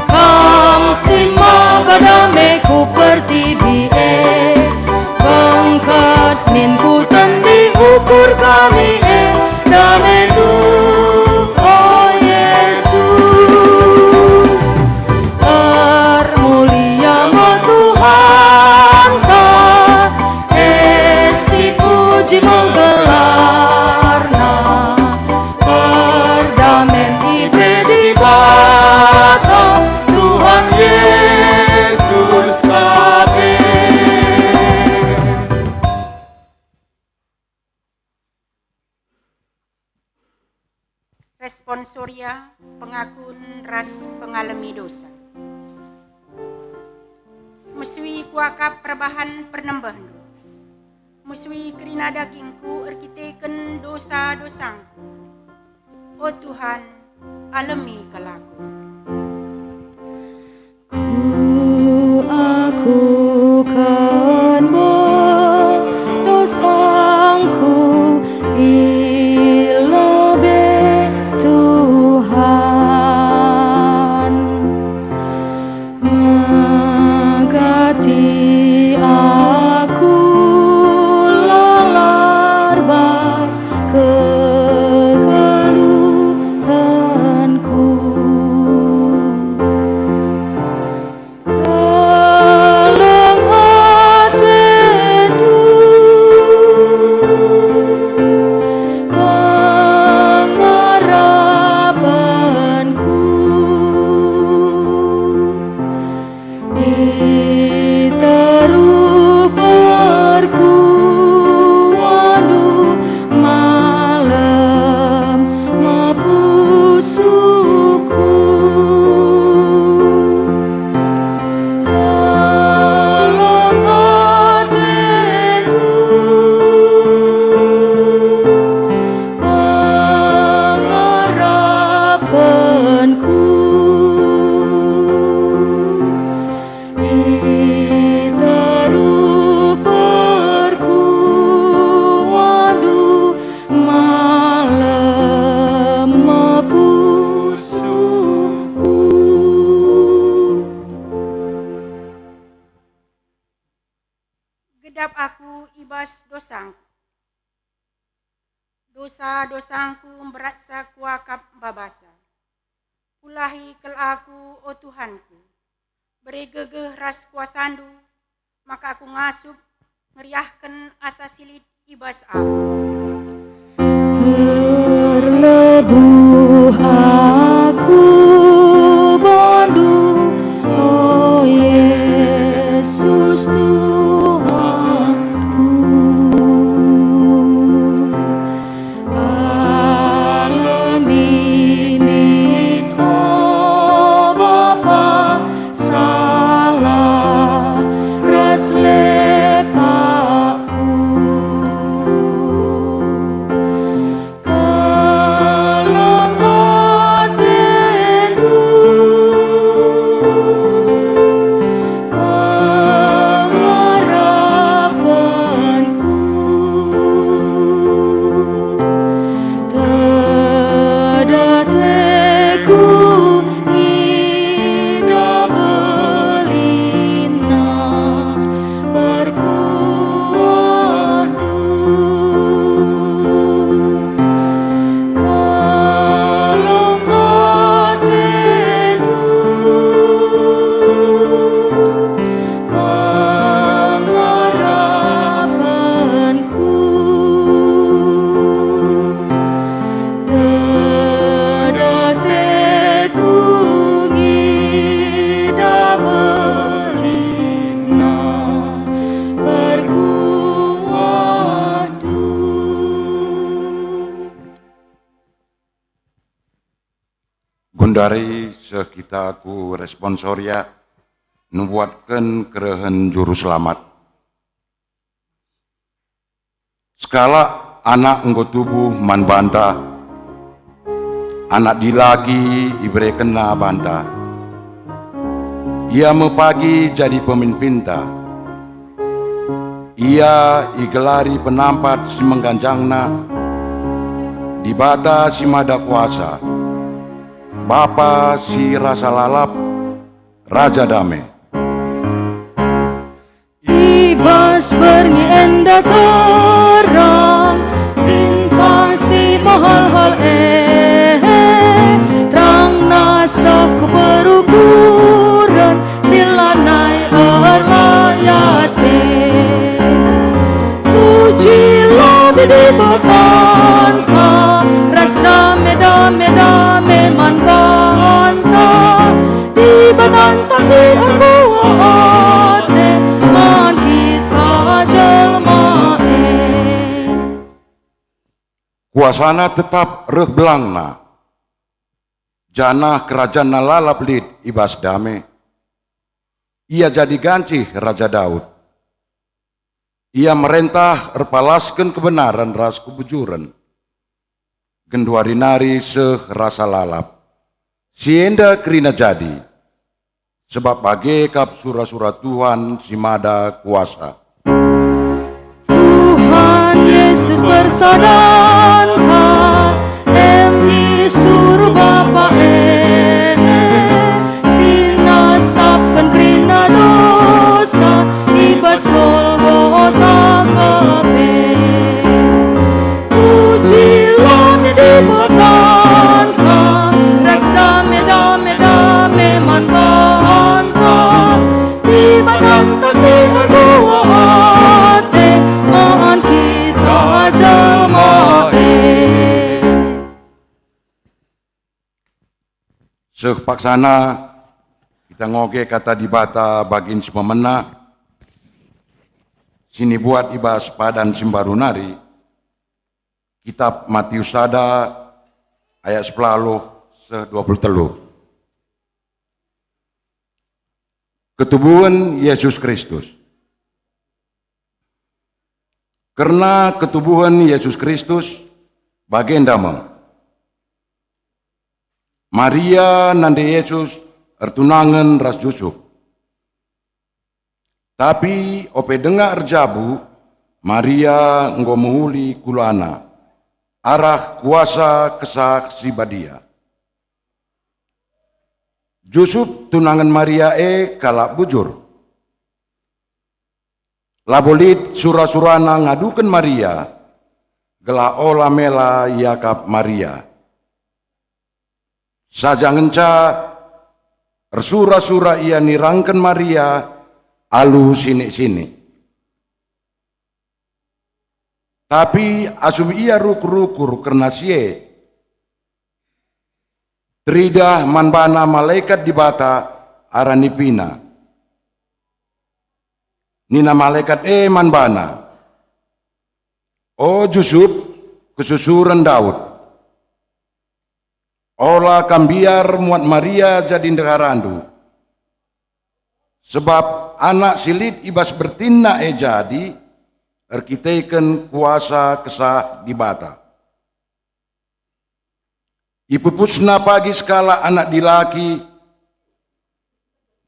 [SPEAKER 6] kam sima badame ku pertibi bangkat min ku tendi ukur kami damendu oh Yesus permulia Tuhan ka si puji menggelarna perdamen ibre di bata Tuhan Yesus kape
[SPEAKER 9] responsoria pengakun ras pengalami dosa musui kuakap perbahan pernembahan musui kerina dagingku erkiteken dosa-dosangku oh Tuhan alami kalaku
[SPEAKER 6] ku aku kan berdosa
[SPEAKER 9] dosa-dosangku beratsa kuakap babasa. Pulahi kel aku, o Tuhanku, beri gegeh ras kuasandu, maka aku ngasup ngeriahkan asa silit ibas aku.
[SPEAKER 6] Berlebuh aku bandu, oh Yesus Tuhanku. Alamin, oh Bapa, salah ras lepakku. Kelang hatiku, pengharapanku, tedateku ngida belina berkuadu. Kalong hatiku, pengharapanku, dedateku ngida belina berkuadu.
[SPEAKER 10] Gundari sekitaku responsoria nubuatkan kerehen juru selamat. Skala anak enggo tubuh man banta, anak dilagi ibre kena banta. Ia mepagi jadi pemimpinta. Ia igelari penampat si mengganjangna, di bata si mada kuasa. Bapa si rasa lalap, Raja Damai.
[SPEAKER 6] Ibas bernyi enda terang, bintang si mahal-hal terang nasa keberukuran, silanai arlayas pujilah bidi batanka, ras dame man banta, di batanta si arkuate, man kita jelmae.
[SPEAKER 10] Kuasana tetap reh belangna. Janah kerajaan lalap lid ibas dame. Ia jadi gancih Raja Daud. Ia merentah erpalaskan kebenaran ras kebujuran. Genduari nari seh rasa lalap. Sienda kerina jadi. Sebab bagi kap surah-surah Tuhan si mada kuasa.
[SPEAKER 6] Tuhan Yesus bersadanta, emi suruh Bapa sinasapkan kerina dosa, ibas Golgota kape. Pujilah di batanka, ras dame man banta, di batanta si arkuate, maan kita jalmae.
[SPEAKER 10] Seh paksana kita ngoge kata di bata bagin si pemena. Sini buat ibas padan simbaru nari. Kitab Matius Sada ayat 10 se-23. Ketubuhan Yesus Kristus. Karena ketubuhan Yesus Kristus bagian damai. Maria nande Yesus ertunangan ras Yusuf. Tapi ope dengar jabu, Maria enggo menghuli kulana. Arah kuasa kesak si badia. Yusuf tunangan Maria kalak bujur. Labolit surah-surana ngadukan Maria, gelah ola mela Yakab Maria. Saja ngenca ersura-sura ia nirangken Maria alu sini-sini. Tapi asum ia rukur-rukur karena sie trida manbana malaikat di bata aranipina. Nina malaikat manbana. O Yusuf kesusuran Daud. Ola kambiar muat Maria jadi ndekarandu. Sebab anak silit ibas bertina jadi erkiteken kuasa kesah di bata. Ipupusna pagi skala anak dilaki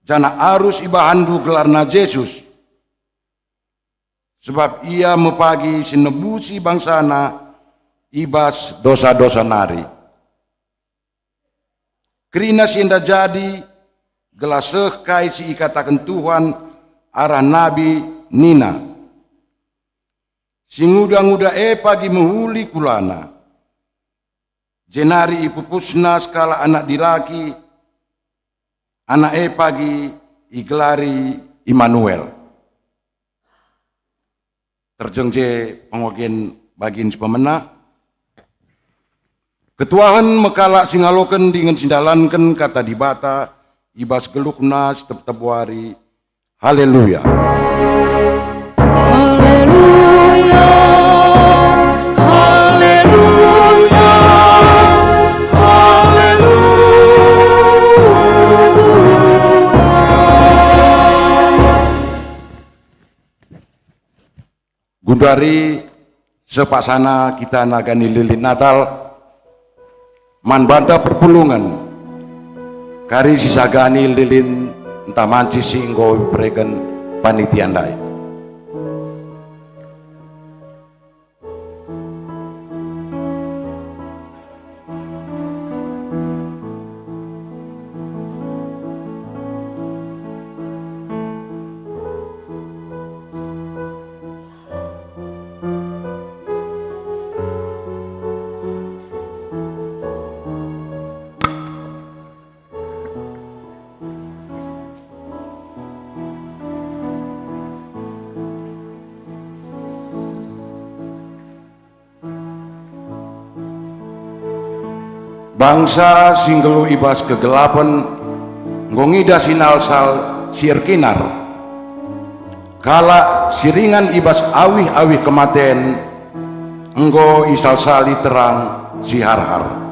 [SPEAKER 10] jana arus ibahandu gelarna Yesus. Sebab ia mepagi sinebusi bangsana ibas dosa-dosa nari. Kerina sinda jadi gelaseh kai si ikatakan Tuhan arah Nabi Nina. Singuda-nguda pagi menghuli kulana. Jenari ipupusna skala anak dilaki. Anak pagi igelari Immanuel. Terjengje pengogen bagin sepemena. Ketuahan mekala singaloken dengan sindalanken kata dibata. Ibas gelukna setep tebuari. Haleluya. Gundari sepasana kita nagani lilin Natal manbanta perpulungan kari sisagani lilin entah manci singgo pregen panitiandai. Bangsa singgelu ibas kegelapan ngongida sinal sal sirkinar kala siringan ibas awih-awih kematen enggo isal sali terang si har-har.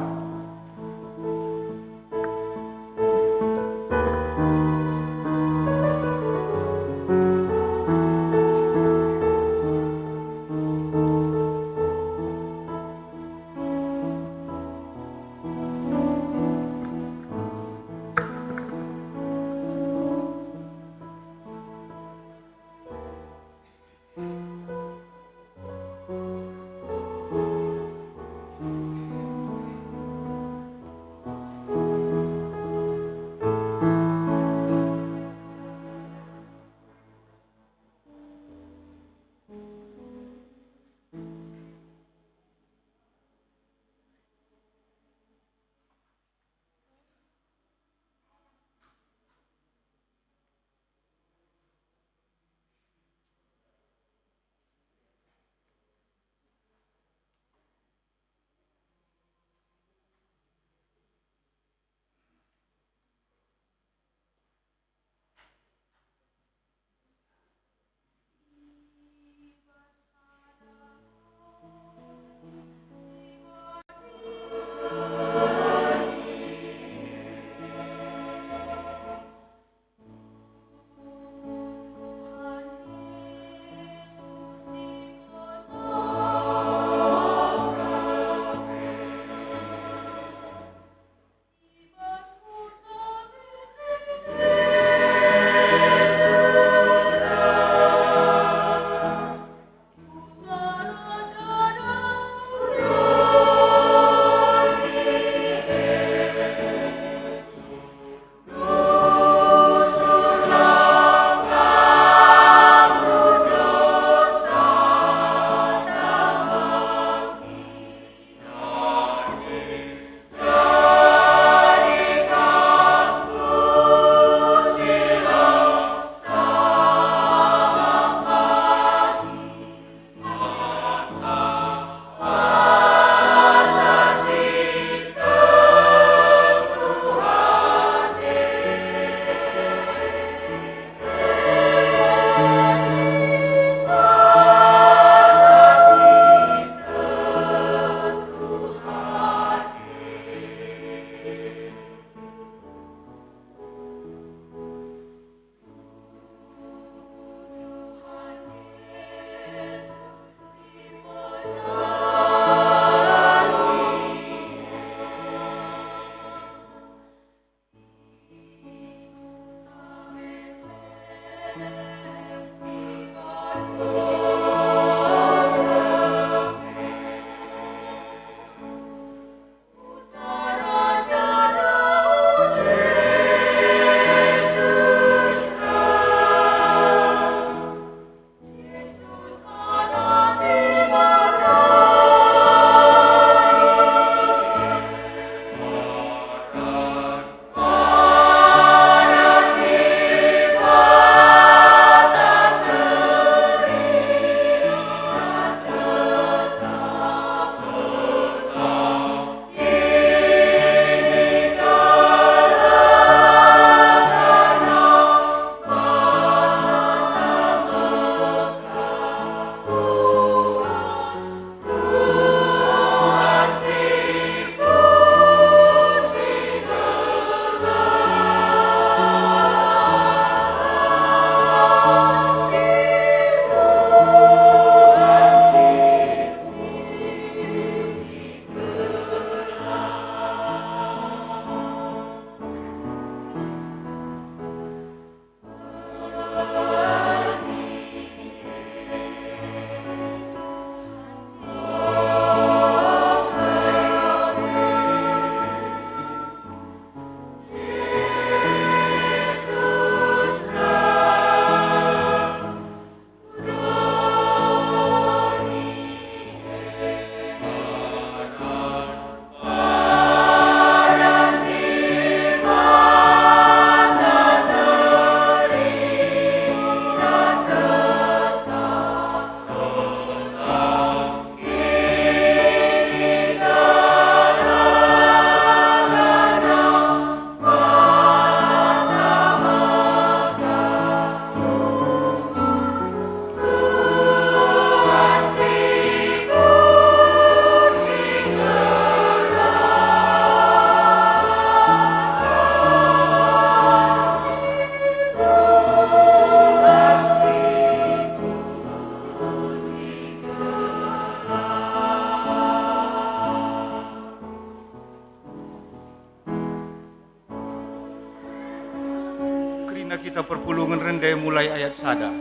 [SPEAKER 1] kita perpulungan rendai mulai ayat sada.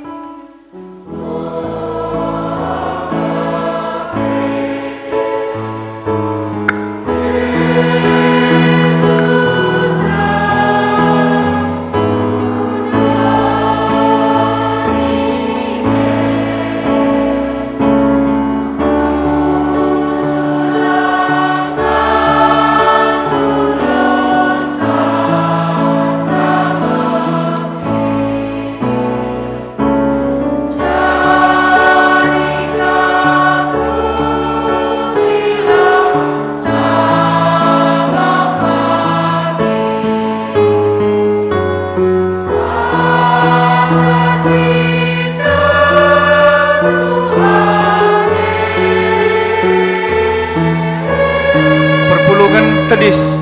[SPEAKER 1] Tedis.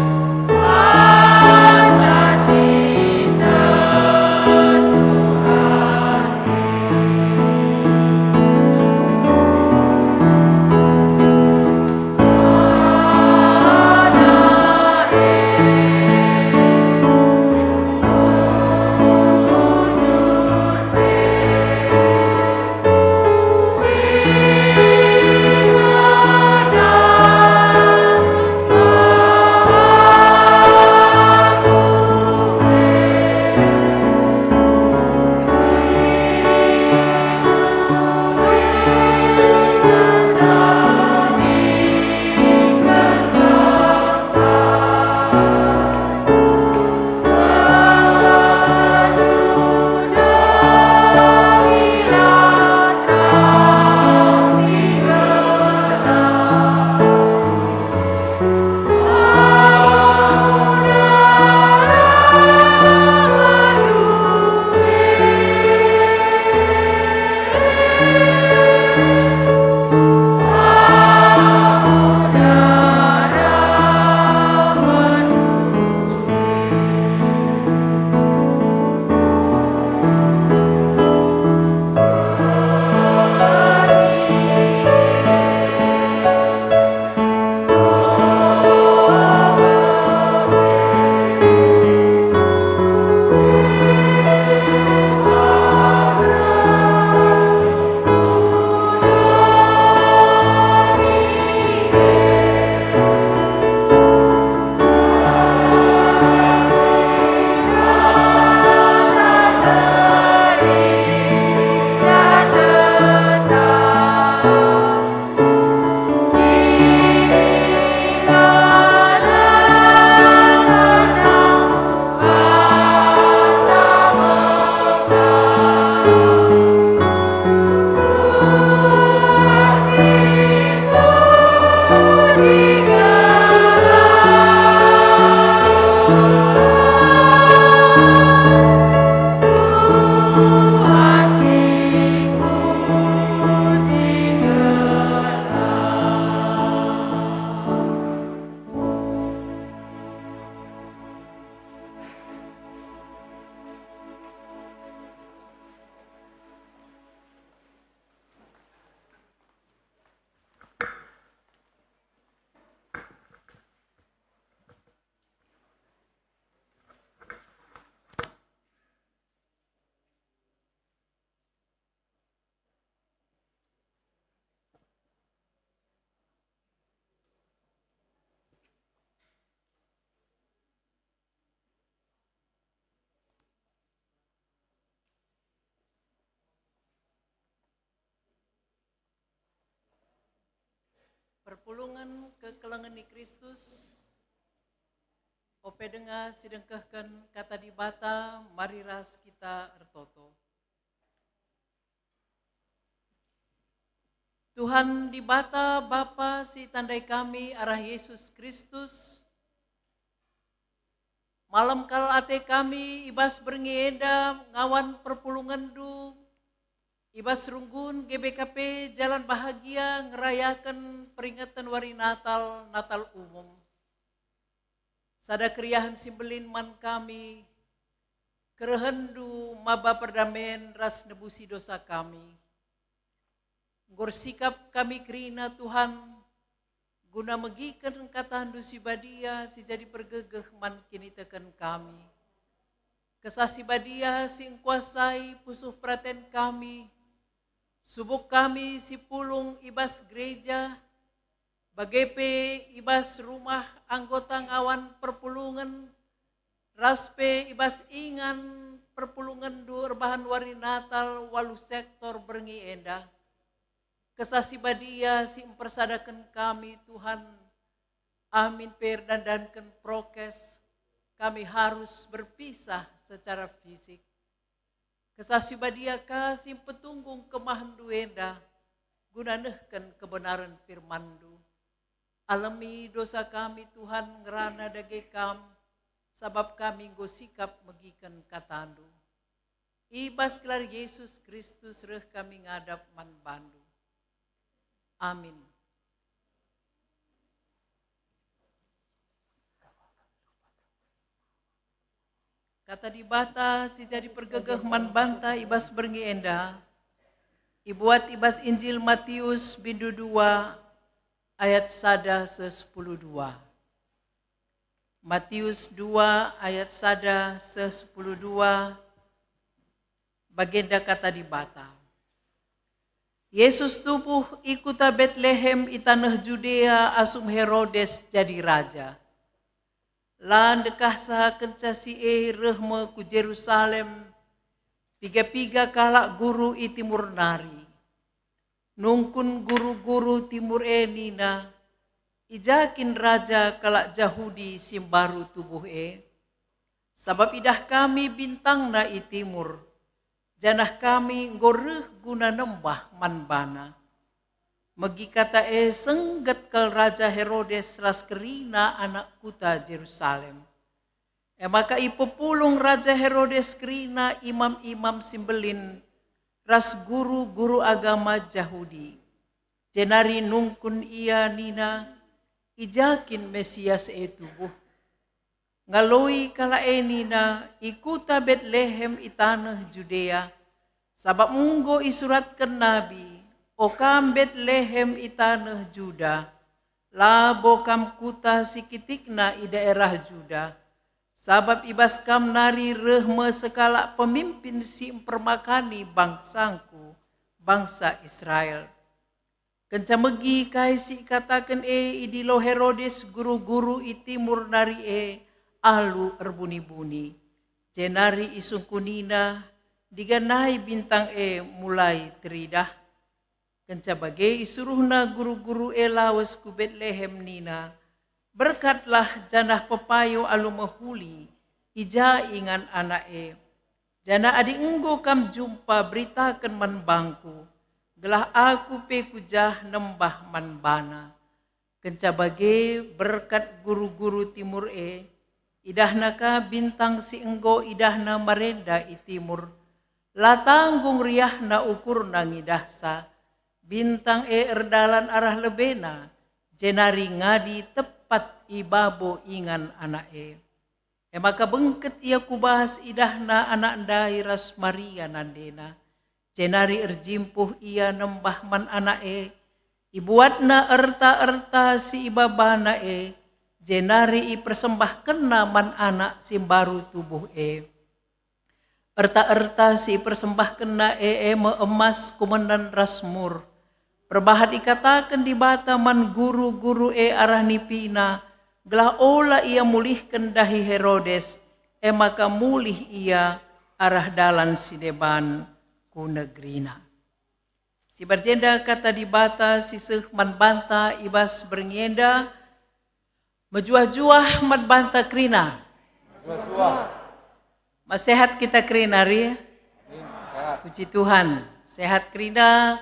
[SPEAKER 3] Perpulungan kekelangan ni Kristus, ope dengar sidengkahkan kata di bata, mari ras kita ertoto. Tuhan di bata Bapa si tandai kami arah Yesus Kristus. Malam kal ate kami ibas berngeda ngawan perpulungan du. Ibas runggun GBKP Jalan Bahagia ngerayakan peringatan Wari Natal, Natal umum. Sada keriahan simbelin man kami, kerehendu maba perdamaian ras nebusi dosa kami. Ngor sikap kami kerina Tuhan, guna megikan katahan dusi badia si jadi pergegeh man kini teken kami. Kesasi badia si kuasai pusuh praten kami, subuk kami si pulung ibas gereja, bagepe ibas rumah anggota ngawan perpulungan, raspe ibas ingan perpulungan dur bahan Wari Natal walu sektor berngi endah. Kesasi badia si mempersadakan kami Tuhan, amin per dandankan prokes, kami harus berpisah secara fisik. Kesasi badia kasih petunggung kemahan duenda, gunanehkan kebenaran firmandu. Alami dosa kami Tuhan ngerana dagekam, sabab kami gosikap megikan katandu. Ibas gelar Yesus Kristus reh kami ngadap man bandu. Amin. Kata di bata si jadi pergegeh man banta ibas berngi enda. Ibuat ibas Injil Matius bindu 2 ayat 1 se-10-2. Matius 2 ayat 1 se-10-2 bagenda kata di bata. Yesus tubuh ikuta Betlehem i tanah Judea asum Herodes jadi raja. Lan dekah saha kencasi rehme ku Jerusalem, piga-piga kalak guru i timur nari. Nungkun guru-guru timur nina, ijakin raja kalak Jahudi simbaru tubuh Sabab idah kami bintang na i timur, janah kami ngoreh guna nembah manbana. Megi kata sengget kal Raja Herodes ras kerina anak kuta Jerusalem. Maka ipepulung Raja Herodes kerina imam-imam simbelin ras guru-guru agama Yahudi. Jenari nungkun ia nina ijakin Mesias tubuh. Ngaloi kala nina ikuta Betlehem itanah Judea. Sabab munggo isuratkan nabi. O kam Betlehem itanah Juda, labo kam kuta sikitikna i daerah Juda, sabab ibas kam nari rehme sekala pemimpin si mempermakani bangsangku, bangsa Israel. Kencamegi kai si katakan idilo Herodes guru-guru i timur nari alu erbuni-buni, jenari isungkunina diganai bintang mulai teridah. Kenca bagai isuruhna guru-guru lawas ku Betlehem nina, berkatlah janah pepayo alu mahuli, ija ingan anak Jana adi enggo kam jumpa beritakan man bangku, gelah aku pe kujah nembah man bana. Kenca bagai berkat guru-guru timur idahna ka bintang si enggo idahna marenda i timur, latanggung riahna ukurna ngidahsa. Bintang erdalan arah lebena, jenari ngadi tepat ibabo ingan anak maka bengket ia kubahas idahna anak ndai ras Maria nandena, jenari erjimpuh ia nembah man anak ibuatna erta-erta si ibabana jenari i persembahkenna man anak simbaru tubuh erta-erta si persembahkenna emas kumenan rasmur. Perbahat ikatakan di bata man guru-guru arah nipina, gelah ola ia mulihkan dahi Herodes, maka mulih ia arah dalan sideban ku negrina. Si berjenda kata di bata, si seh man banta ibas berngenda, mejuah-juah man banta krina. Mas sehat kita krina ri? Puji Tuhan, sehat krina,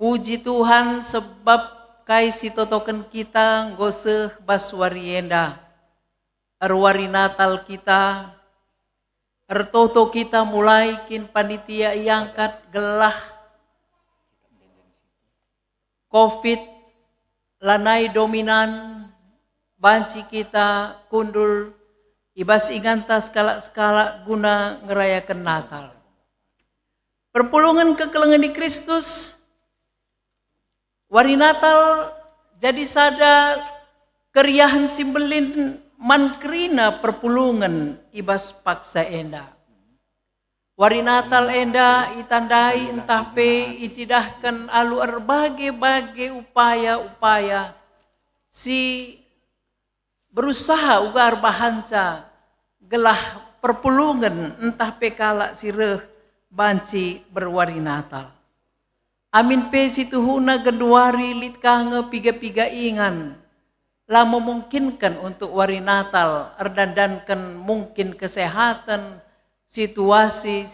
[SPEAKER 3] puji Tuhan sebab kai si totoken kita ngoseh baswarienda. Arwari Natal kita, ertoto kita mulai kin panitia iangkat gelah COVID lanai dominan banci kita kundul ibas inganta skala-skala guna ngerayakan Natal. Perpulungan kekelengan di Kristus, wari Natal jadi sada keriahan simbelin mankrina perpulungan ibas paksa enda. Wari Natal enda itandai entah pe icidahkan alu berbagai upaya-upaya si berusaha ugar bahanca gelah perpulungan entah pe kala sireh banci berwari Natal. Amin pe situhuna genduari lit kange piga-piga ingan. Lah memungkinkan untuk wari Natal erdandankan mungkin kesehatan situasi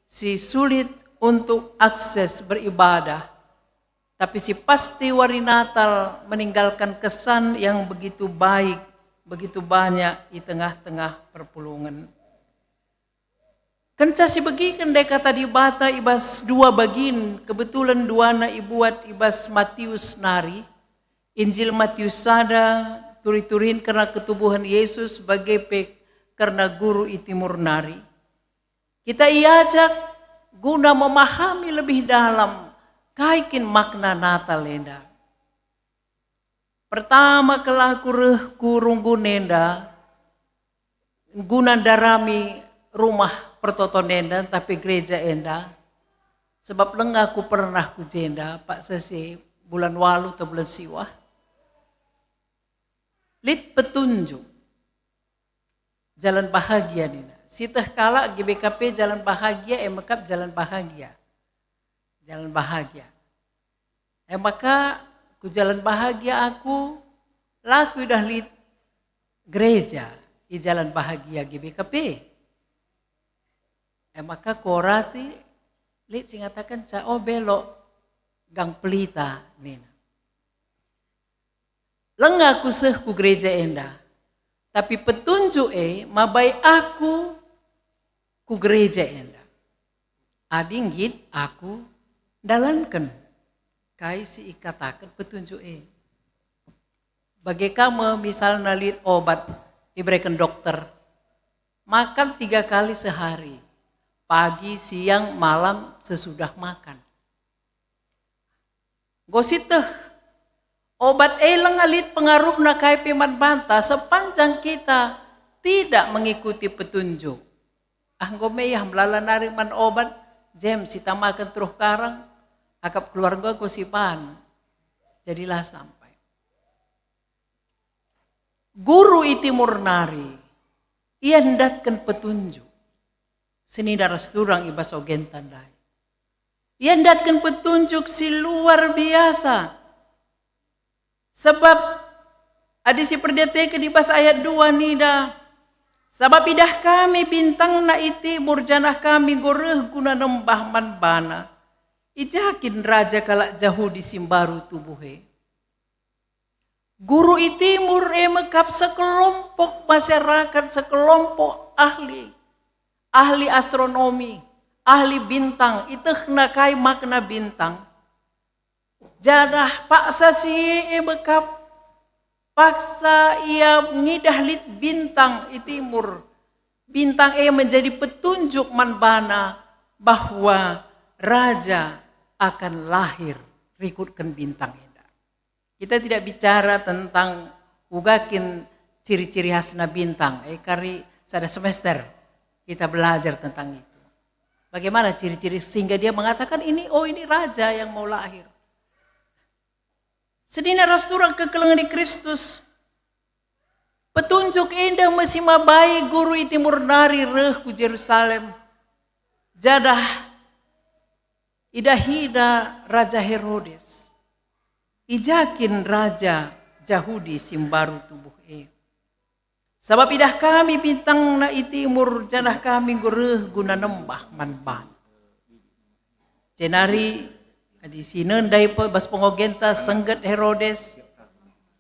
[SPEAKER 3] si sulit untuk akses beribadah. Tapi si pasti wari Natal meninggalkan kesan yang begitu baik, begitu banyak di tengah-tengah perpulungan. Kenca si begi kendai kata di bata ibas dua bagin, kebetulan duana ibuat ibas Matius nari. Injil Matius sada turi-turin karena ketubuhan Yesus sebagai karena guru itimur nari. Kita iajak guna memahami lebih dalam kaikin makna Natal enda. Pertama kelaku reh kurunggu nenda guna darami rumah pertoton enda tapi gereja enda. Sebab lengaku pernah ku jenda Pak Sesi bulan walu atau bulan siwah. Lit petunjuk jalan bahagia nina. Sitah kala GBKP jalan bahagia, emekap jalan bahagia. Jalan bahagia. Maka ku jalan bahagia aku laku dah lit gereja di jalan bahagia GBKP. Maka korati lit singatakan cao belok gang pelita nina. Lengaku seh ku gereja enda. Tapi petunjuk mabai aku ku gereja enda. Adinggit aku dalankan. Kai si ikatakan petunjuk Bagi kamu misalnya lit obat diberikan dokter. Makan 3 kali sehari. Pagi, siang, malam sesudah makan. Gositeh. Obat lengalit pengaruh na kai peman banta sepanjang kita tidak mengikuti petunjuk. Anggomeyah melala nari man obat, jem sita makan teruh karang, akap keluarga gosipan. Jadilah sampai. Guru itimur nari, ia hendatkan petunjuk. Seni daras turang ibas ogen tandai. Ia hendatkan petunjuk si luar biasa. Sebab ada si perdete ke di bas ayat 2 nida. Sebab idah kami bintang na iti burjanah kami goreh guna nembah manbana. Ijakin raja kalak jauh di simbaru tubuhe. Guru itimur mekap sekelompok masyarakat, sekelompok ahli. Ahli astronomi, ahli bintang, iteh nakai makna bintang. Jadah paksa si bekap paksa ia ngidah lit bintang itimur. Bintang menjadi petunjuk manbana bahwa raja akan lahir rikutkan bintang eda. Kita tidak bicara tentang ugakin ciri-ciri khasna bintang. Kari sada semester kita belajar tentang itu. Bagaimana ciri-ciri sehingga dia mengatakan ini raja yang mau lahir. Sedina rastura kekelengan di Kristus. Petunjuk indah masih mabai guru itimur nari reh ku Jerusalem. Jadah idahida Raja Herodes, ijakin Raja Yahudi simbaru tubuh Sebab idah kami bintang na itimur janah kami gureh guna nembah manban. Jenari di sini dai bas pengogenta sengget Herodes,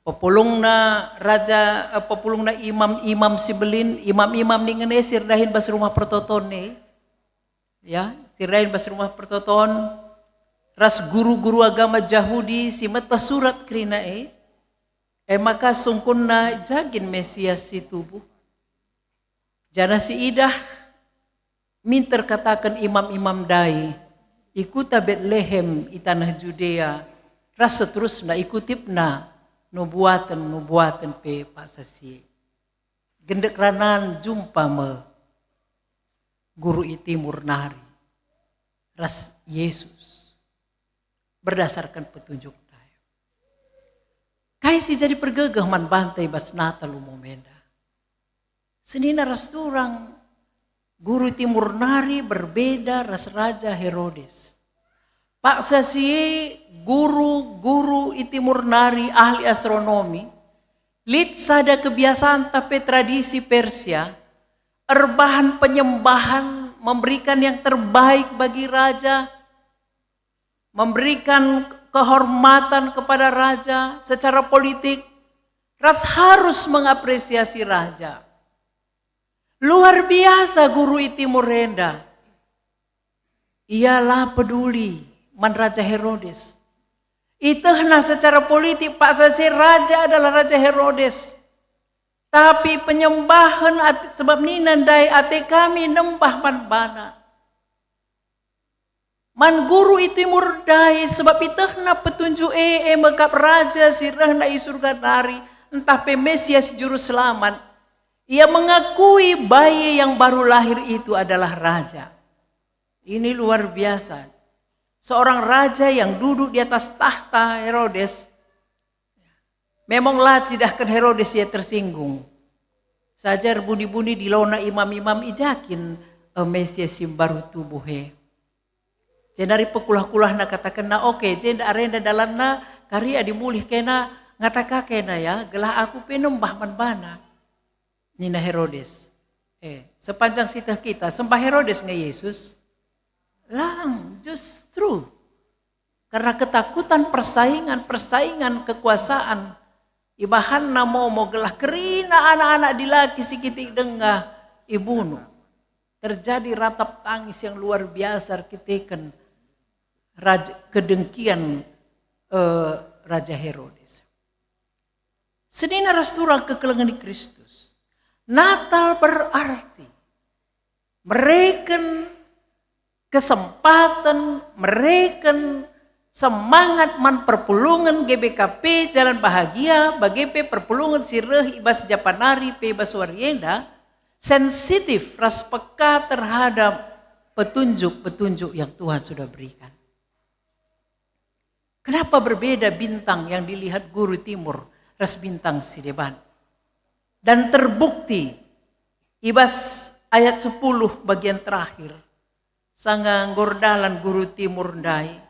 [SPEAKER 3] populung na raja, populung na imam sibelin, imam ningene sirdahin bas rumah pertoton ya sirdahin bas rumah pertoton, ras guru-guru agama Yahudi si mata surat krina maka sungkun na jagin Mesias si tubuh. Jana si idah minter katakan imam-imam dai ikuta Betlehem i tanah Judea ras seterusna ikutip na nubuatan pe pasasi. Gendek ranan jumpa me guru i timur nari ras Yesus berdasarkan petunjuk dayo. Kaisi jadi pergegah man bantai bas Natal umumenda. Senina ras turang guru timur nari berbeda ras Raja Herodes. Pak sasi guru timur nari ahli astronomi, lit sada kebiasaan tapi tradisi Persia, erbahan penyembahan memberikan yang terbaik bagi raja, memberikan kehormatan kepada raja secara politik, ras harus mengapresiasi raja. Luar biasa guru Timur Renda. Ialah peduli man Raja Herodes. Itehna secara politik Pak Sasi raja adalah Raja Herodes. Tapi penyembahan sebab ninandai ate kami nembah man bana. Man guru Timur dai sebab itehna petunjuk mekap raja sirahna i surga nari entah pe Mesias juru selamat. Ia mengakui bayi yang baru lahir itu adalah raja. Ini luar biasa. Seorang raja yang duduk di atas tahta Herodes. Memanglah cidahkan Herodes ia tersinggung. Sajar buni-buni di lona imam-imam ijakin Mesias yang baru tubuhe. Jenari pekulah-kulah na katakan na oke, jenda arenda dalanna karya dimulih kena ngataka kena ya, gelah aku penembah manbana. Nina Herodes. Sepanjang sitah kita sembah Herodes nge Yesus. Lang, justru karena ketakutan persaingan kekuasaan. Ibahan mau gelah kerina anak-anak dilaki sikitik dengah ibunuh. Terjadi ratap tangis yang luar biasa kitikan kedengkian Raja Herodes. Senina rasturang kekelengan di Kristus. Natal berarti mereka kesempatan, mereka semangat man perpulungan GBKP Jalan Bahagia bagi perpulungan sireh ibas Japanari pe ibas Warienda sensitif ras peka terhadap petunjuk-petunjuk yang Tuhan sudah berikan. Kenapa berbeda bintang yang dilihat guru timur ras bintang Sideban? Dan terbukti ibas ayat 10 bagian terakhir sanggang gordalan guru timur dai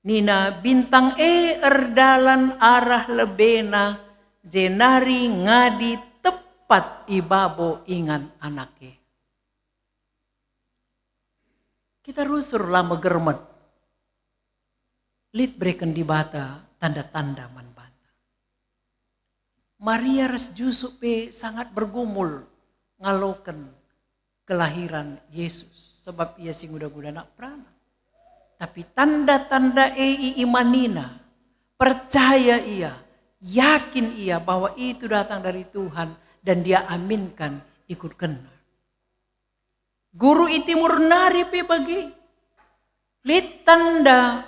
[SPEAKER 3] nina bintang erdalan arah lebena jenari ngadi tepat ibabo ingan anake. Kita rusur lama germet lit breken di bata tanda-tanda man. Maria res Yusuf sangat bergumul ngaloken kelahiran Yesus sebab ia sing udah nak prana. Tapi tanda-tanda imanina percaya ia, yakin ia bahwa itu datang dari Tuhan dan dia aminkan ikut kena. Guru Timur nari pe bagi lit tanda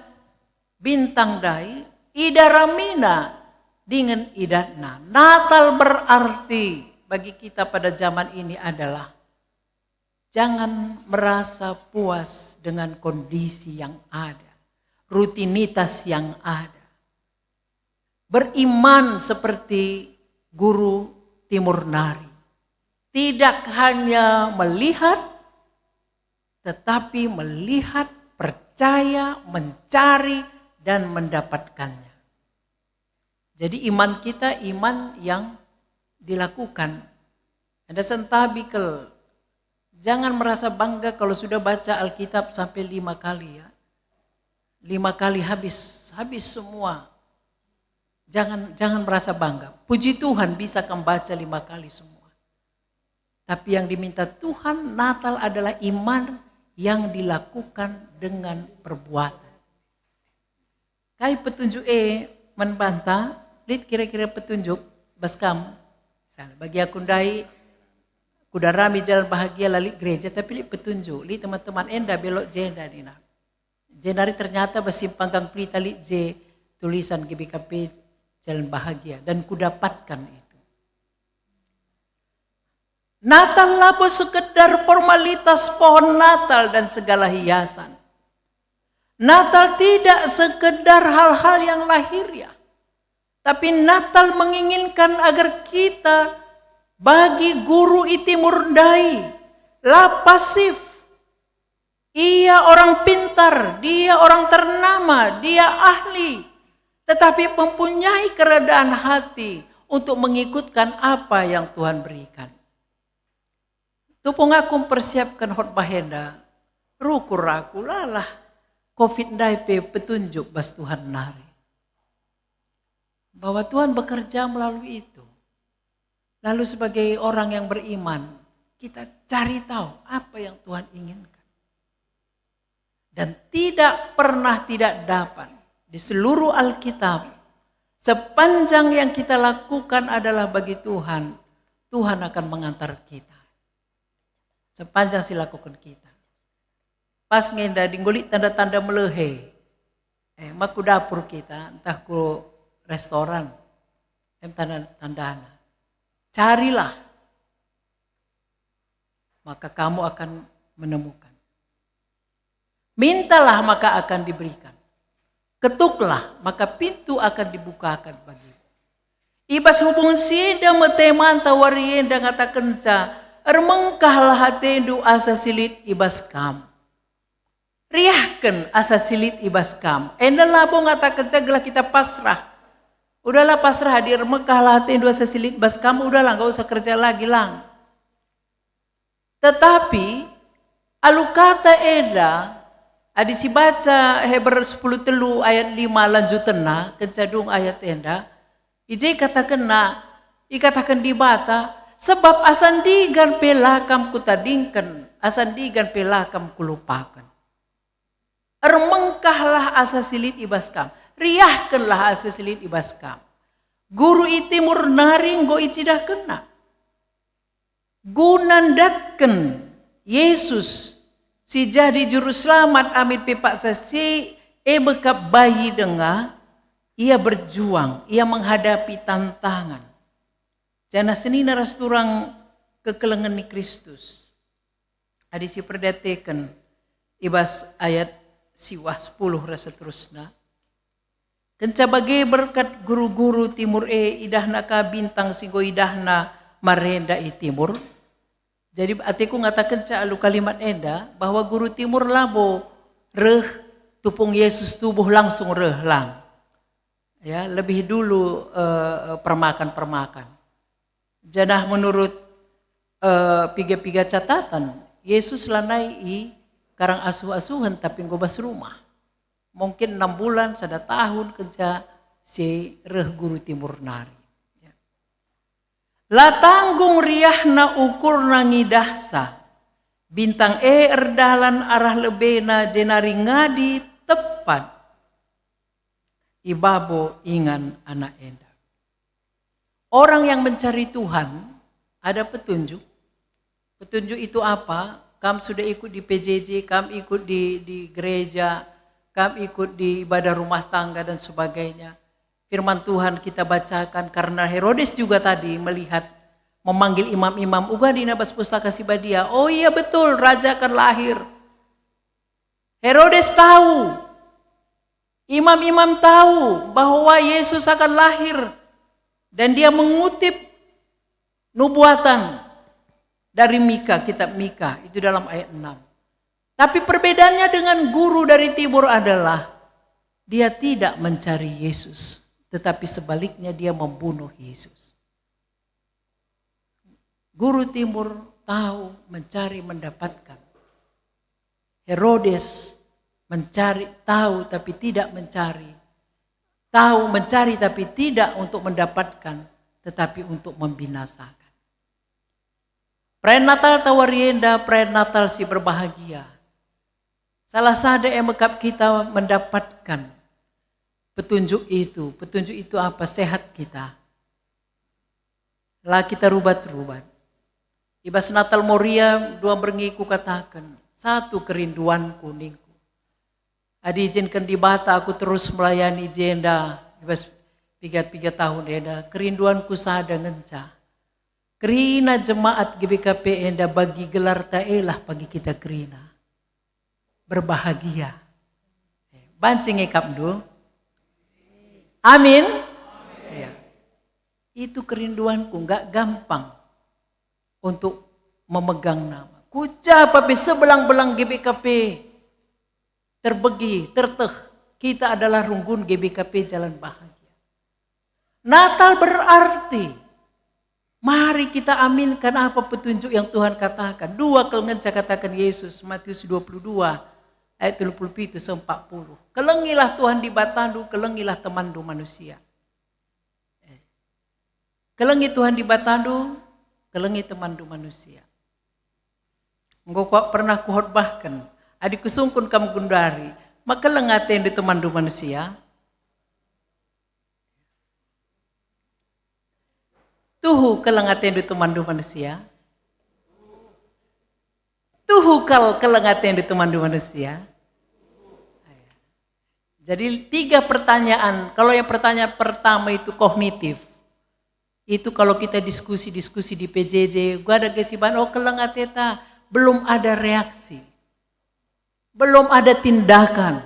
[SPEAKER 3] bintang dai idaramina dengan idatna. Natal berarti bagi kita pada zaman ini adalah jangan merasa puas dengan kondisi yang ada, rutinitas yang ada. Beriman seperti guru Timur Nari. Tidak hanya melihat, tetapi melihat percaya, mencari, dan mendapatkannya. Jadi iman kita iman yang dilakukan. Anda sentabikel, jangan merasa bangga kalau sudah baca Alkitab sampai 5 kali ya. 5 kali habis semua. Jangan merasa bangga. Puji Tuhan bisa kamu baca 5 kali semua. Tapi yang diminta Tuhan, Natal adalah iman yang dilakukan dengan perbuatan. Kai petunjuk membantah, lihat kira-kira petunjuk baskam. Misalnya bagi aku ndai kuda rami jalan bahagia lali gereja, tapi lihat petunjuk, lihat teman-teman enda belok jenda dina. Jenari ternyata basimpang gang pelita lihat J tulisan GBKP jalan bahagia dan kudapatkan itu. Natal labo sekedar formalitas pohon Natal dan segala hiasan. Natal tidak sekedar hal-hal yang lahiriah. Tapi Natal menginginkan agar kita bagi guru Timur Ndai lah pasif. Ia orang pintar, dia orang ternama, dia ahli. Tetapi mempunyai keredaan hati untuk mengikutkan apa yang Tuhan berikan. Tupung aku mempersiapkan khotbah henda, rukur aku lalah COVID-19 petunjuk bas Tuhan nari. Bahwa Tuhan bekerja melalui itu. Lalu sebagai orang yang beriman, kita cari tahu apa yang Tuhan inginkan. Dan tidak pernah tidak dapat di seluruh Alkitab, sepanjang yang kita lakukan adalah bagi Tuhan, Tuhan akan mengantar kita. Sepanjang silakukan kita. Pas ngenda dinggulik tanda-tanda melehe. Maku dapur kita, entah ku restoran, tanda-tandana. Carilah. Maka kamu akan menemukan. Mintalah maka akan diberikan. Ketuklah maka pintu akan dibukakan bagimu. Ibas hubung sida meteman tawarienda ngata kenca. Ermengkahlah hatendu asa silit ibas kam. Riahkan asa silit ibas kam. Enda labo ngata kenca gelah kita pasrah. Udahlah pasrah hadir ermengkahlah hatendu asa silit ibas kam. Udahlah gak usah kerja lagi lang. Tetapi alukata eda adisi baca Hebrew 10 telu ayat 5 lanjutanna kencadung ayat enda. Ije katakan ikatakan di bata. Sebab asandigan pelakam kutadingkan, asandigan pelakam kulupakan. Ermengkahlah asa silit ibaskam, riahkanlah asa silit ibaskam. Guru Timur naring go icidah kena. Gunandatkan Yesus si jadi juru selamat amit pepak sasi bekap bayi dengar, ia berjuang, ia menghadapi tantangan. Jana seni naras turang kekelengan ni Kristus. Adisi perdatekan ibas ayat siwah 10 rasa terusna. Kenca bagi berkat guru-guru Timur idahna ka bintang sigo idahna marenda Timur. Jadi atiku ngatakan ca alu kalimat enda bahwa guru Timur labo reh tupung Yesus tubuh langsung reh lang. Ya, lebih dulu permakan. Janah menurut piga-piga catatan, Yesus lanai karang asuh-asuhan tapi ngobas rumah. Mungkin 6 bulan, 1 tahun kerja si reh guru Timur nari. Ya. La tanggung riahna ukur ngidahsa, bintang erdalan arah lebena jenari ngadi tepat. Ibabo ingan anak enda. Orang yang mencari Tuhan ada petunjuk. Petunjuk itu apa? Kamu sudah ikut di PJJ, kamu ikut di gereja, kamu ikut di ibadah rumah tangga dan sebagainya. Firman Tuhan kita bacakan karena Herodes juga tadi melihat memanggil imam-imam uga di nabas pustaka Sibadia. Oh iya betul, raja akan lahir. Herodes tahu, imam-imam tahu bahwa Yesus akan lahir. Dan dia mengutip nubuatan dari Mika, kitab Mika, itu dalam ayat 6. Tapi perbedaannya dengan guru dari timur adalah dia tidak mencari Yesus, tetapi sebaliknya dia membunuh Yesus. Guru timur tahu, mencari, mendapatkan. Herodes mencari, tahu tapi tidak mencari. Tahu, mencari tapi tidak untuk mendapatkan, tetapi untuk membinasakan. Perayaan Natal tawarienda, perayaan Natal si berbahagia. Salah satu yang mekap kita mendapatkan petunjuk itu. Petunjuk itu apa? Sehat kita. Lah kita rubat-rubat. Ibas Natal Moria dua berngiku katakan, satu kerinduanku ningku. Adi izinkan di Bata aku terus melayani jenda. Ibas 3 tahun enda. Kerinduanku sada ngenca. Kerina jemaat GBKP enda bagi gelar taelah bagi kita kerina. Berbahagia. Bancing ekap dulu. Amin. Ya. Itu kerinduanku, nggak gampang untuk memegang nama. Kucap tapi sebelang-belang GBKP terbegi, terteh. Kita adalah runggun GBKP Jalan Bahagia. Natal berarti mari kita aminkan apa petunjuk yang Tuhan katakan. Dua kelengenca katakan Yesus, Matius 22 ayat 37 40. Kelengilah Tuhan di batandu, kelengilah temandu manusia. Kelengi Tuhan di batandu, kelengi temandu manusia. Engkau pernah kuhotbahkan, adik kusungkun kamu gundari, maka lengaten di temandu manusia. Tuhu kelengaten di temandu manusia. Tuhu kal kelengaten di temandu manusia. Jadi 3 pertanyaan. Kalau yang pertanyaan pertama itu kognitif. Itu kalau kita diskusi-diskusi di PJJ, gua ada kesiban, oh kelengateta, belum ada reaksi. Belum ada tindakan.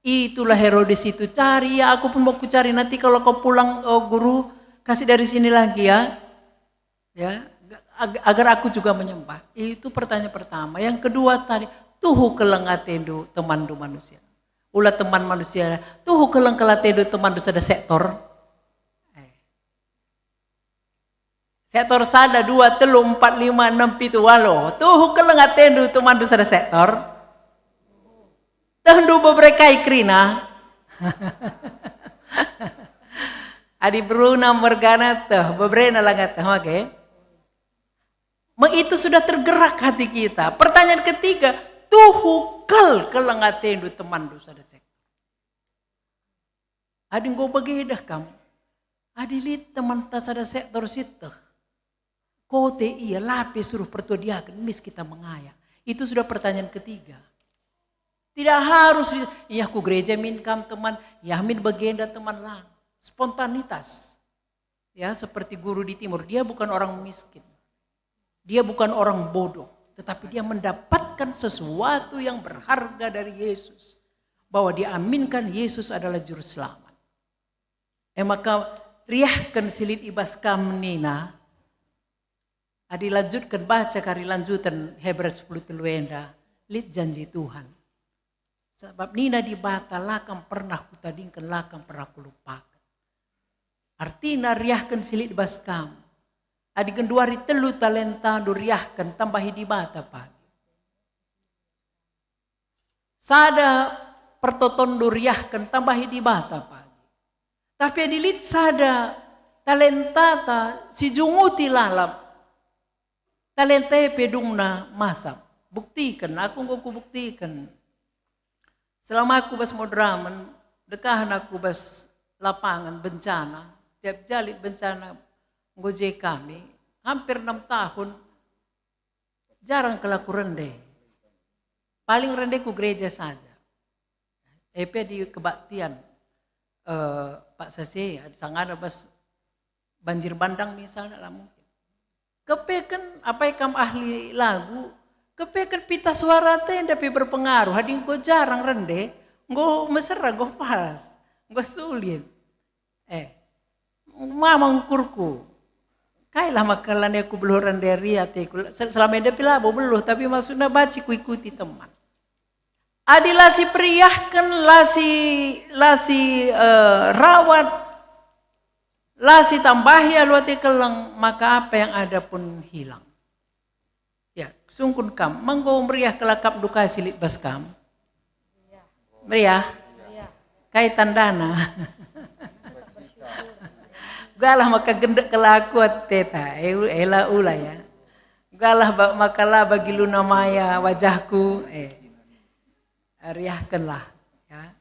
[SPEAKER 3] Itulah Herodes itu, cari ya, aku pun mau ku cari nanti kalau kau pulang, oh guru, kasih dari sini lagi ya. Ya, agar aku juga menyembah. Itu pertanyaan pertama. Yang kedua tadi, tuhu kelengatendu temandu manusia. Ulah teman manusia, tuhu kelengkelatendu temandu sada sektor. Sektor sada 2, 3, 4, 5, 6, 7, 8. Tuh kelengatendu temandu sada sektor. Tendu beberkai krina. Adi beruna mergana tuh, beberena langat tuh, oke. Itu sudah tergerak hati kita. Pertanyaan ketiga, tuh kelengatendu temandu sada sektor. Adi nggo begedah kamu. Adi lihat teman sada sektor situ. Kote iya lapis suruh pertudiakan, mis kita mengaya. Itu sudah pertanyaan ketiga. Tidak harus, ya ku gereja minkam teman, ya min bagenda teman lah. Spontanitas. Ya seperti guru di timur, dia bukan orang miskin. Dia bukan orang bodoh. Tetapi dia mendapatkan sesuatu yang berharga dari Yesus. Bahwa dia aminkan Yesus adalah juru selamat. Maka riahkan silit ibas kamnina. Adi lanjutkan baca kari lanjutan Hebrew 10 teluenda. Lid janji Tuhan. Sebab nina di bata lakam pernah kutadingkan, lakam pernah kulupakan. Artinya riahkan silit ibas kam. Adi genduari telu talenta riahkan tambahi di bata pagi. Sada pertoton riahkan tambahi di bata pagi. Tapi adilit sada talentata si junguti lalam. Talenta pedungna masap. Buktikan, aku nggak buktikan. Selama aku bas modraman, dekahan aku bas lapangan bencana. Tiap jali bencana ngojek kami. Hampir 6 tahun, jarang kelaku rende. Paling rende ku gereja saja. Di kebaktian Pak Sase, sangat ada bas banjir bandang misalnya lah mungkin. Kepekan apa yang kamu ahli lagu, kepekan pita suara teh tapi berpengaruh. Hading ko jarang rende, go mesra go pas, go sulit. Mamang kurku, kailah makalan aku belum rende ria teh. Selama ini pilabo belum, tapi maksudnya baci ku ikuti teman. Adi lasi periahkan, lasi rawat, lasi tambahi aluati keleng, maka apa yang ada pun hilang. Ya, sungkun kam, manggo meriah kelakap duka silit baskam. Meriah? Kaitan dana. Galah maka gendek kelakuat teta, ela ula ya. Galah makalah bagi luna maya wajahku, riahkanlah ya.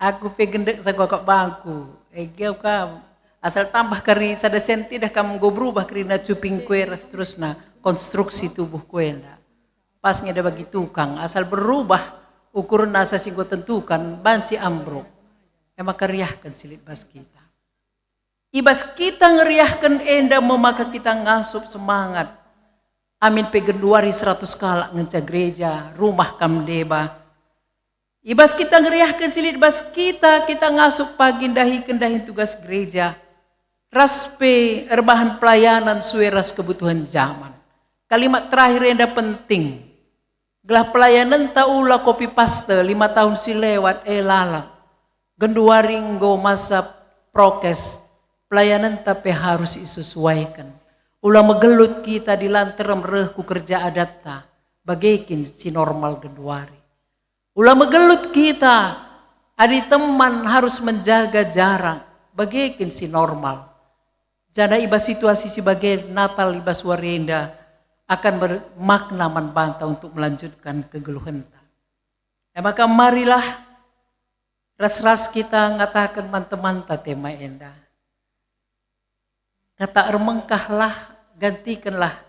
[SPEAKER 3] Aku pegendek sagokok bangku. Gau kam asal tambah kari sada senti dah kamu go berubah kerina cuping kue terusna konstruksi tubuh kue nda. Pasnya ada bagi tukang asal berubah ukuran asa sing go tentukan banci ambruk. Maka riahkan silit bas kita. Ibas kita ngeriahkan enda memaka kita ngasup semangat. Amin pegenduari 100 kala ngenca gereja, rumah kam deba. Ibas kita ngeriahkan silit bas kita ngasup pagi kendahin tugas gereja. Raspe erbahan pelayanan sueras kebutuhan zaman. Kalimat terakhir enda penting. Gelah pelayanan taula copy paste 5 tahun si lewat lalang. Genduaring go masa prokes. Pelayanan tapi harus disesuaikan. Ulah megelut kita dilantaran rehku kerja adatta. Bagaikin si normal genduari. Ulah megelut kita, adi teman harus menjaga jarak, bagaikan si normal. Jana iba situasi sebagai Natal iba suarenda akan bermakna membantah untuk melanjutkan kegeluhan. Maka marilah ras-ras kita ngatakan manta-manta tema enda. Kata ermengkahlah, gantikanlah,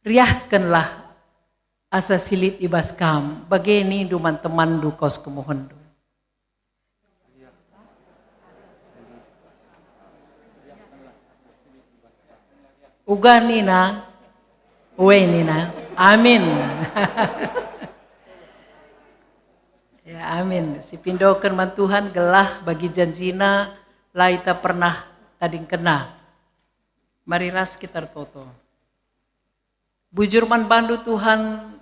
[SPEAKER 3] riahkanlah asa silit ibas kam, bageni duman teman du kos kemohon du. Uga nina, uwe nina, amin. Ya amin. Si pindokan man Tuhan gelah bagi janjina, laita pernah tading kena. Mari ras kita toto. Bujur man bandu Tuhan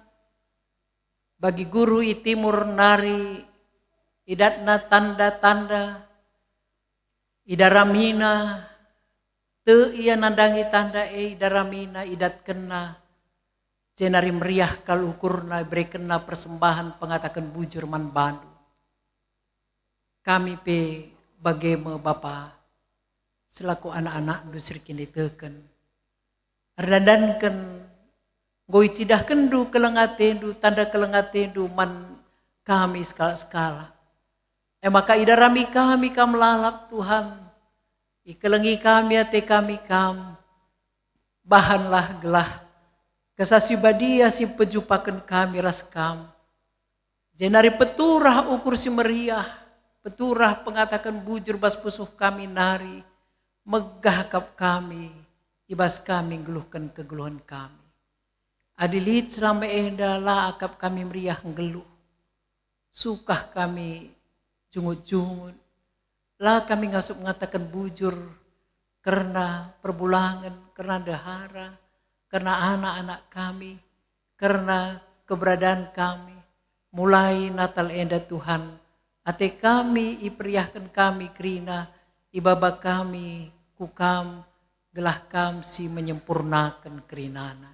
[SPEAKER 3] bagi guru i timur nari idatna tanda-tanda idaramina te ia nandangi tanda idaramina idat kena jenari meriah kal ukurna berekena persembahan pengatakan bujur man bandu. Kami pe bagema Bapa selaku anak-anak dusri kini teken ardandankan goi cidah kendu kelengatendu tanda kelengatendu man kami skala-skala. Maka idarami kami kam lalap Tuhan. Ikelengi kami ate kami kam. Bahanlah gelah. Kesasibadia si pejupakan kami ras kam. Jenari peturah ukur si meriah. Peturah pengatakan bujur bas pusuh kami nari. Megah kap kami. Ibas kami geluhkan kegeluhan kami. Adilit selama enda lah akap kami meriah ngeluh. Sukah kami jungut-jungut. Lah kami ngasup mengatakan bujur. Karena perbulangan, karena dahara. Karena anak-anak kami. Karena keberadaan kami. Mulai Natal enda Tuhan. Ate kami iperiahkan kami kerina. Ibaba kami kukam. Gelah kam si menyempurnakan kerinana.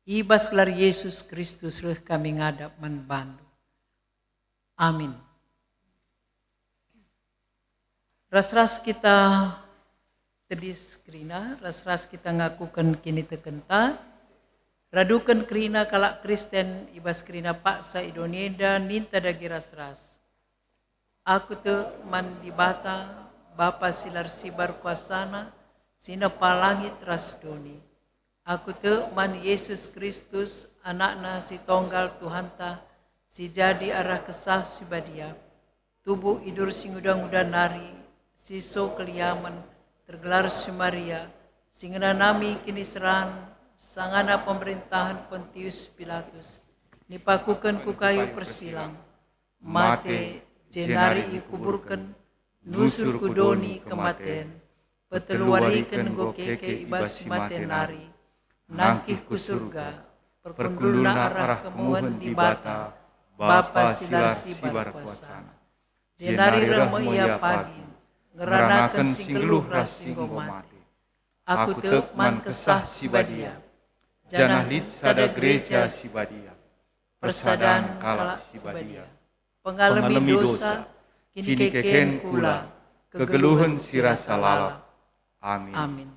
[SPEAKER 3] Ibas gelar Yesus Kristus reh kami ngadap manbandu. Amin. Ras-ras kita tedis kerina, ras-ras kita ngakukan kini tekenta. Radukan kerina kalak Kristen ibas kerina paksa idoneda ninta dagi ras-ras. Aku te man dibata Bapa silar sibar kuasana sina palangit rasdoni. Aku te man Yesus Kristus anakna si tonggal Tuhanta si jadi arah kesah sibadia. Tubuh idur sing udang-udang nari siso keliaman tergelar Sumaria singena nami kini seran sangana pemerintahan Pontius Pilatus nipakukan ku kayu persilang mate jenari ikuburkan nusur kudoni kematen peteluarikan go keke ibas maten nari nangkih ku surga perpundulna arah kemuhan di bata Bapa silar sibar kuasana. Jenari remo ia pagi, ngeranakan sing geluh ras singgo mati. Aku teukman kesah sibadia, janah lit sada gereja sibadia. Persadaan kalak sibadia. Pengalami dosa, kini keken kula, kegeluhan sirasa lalap.
[SPEAKER 2] Amin.
[SPEAKER 3] Amin.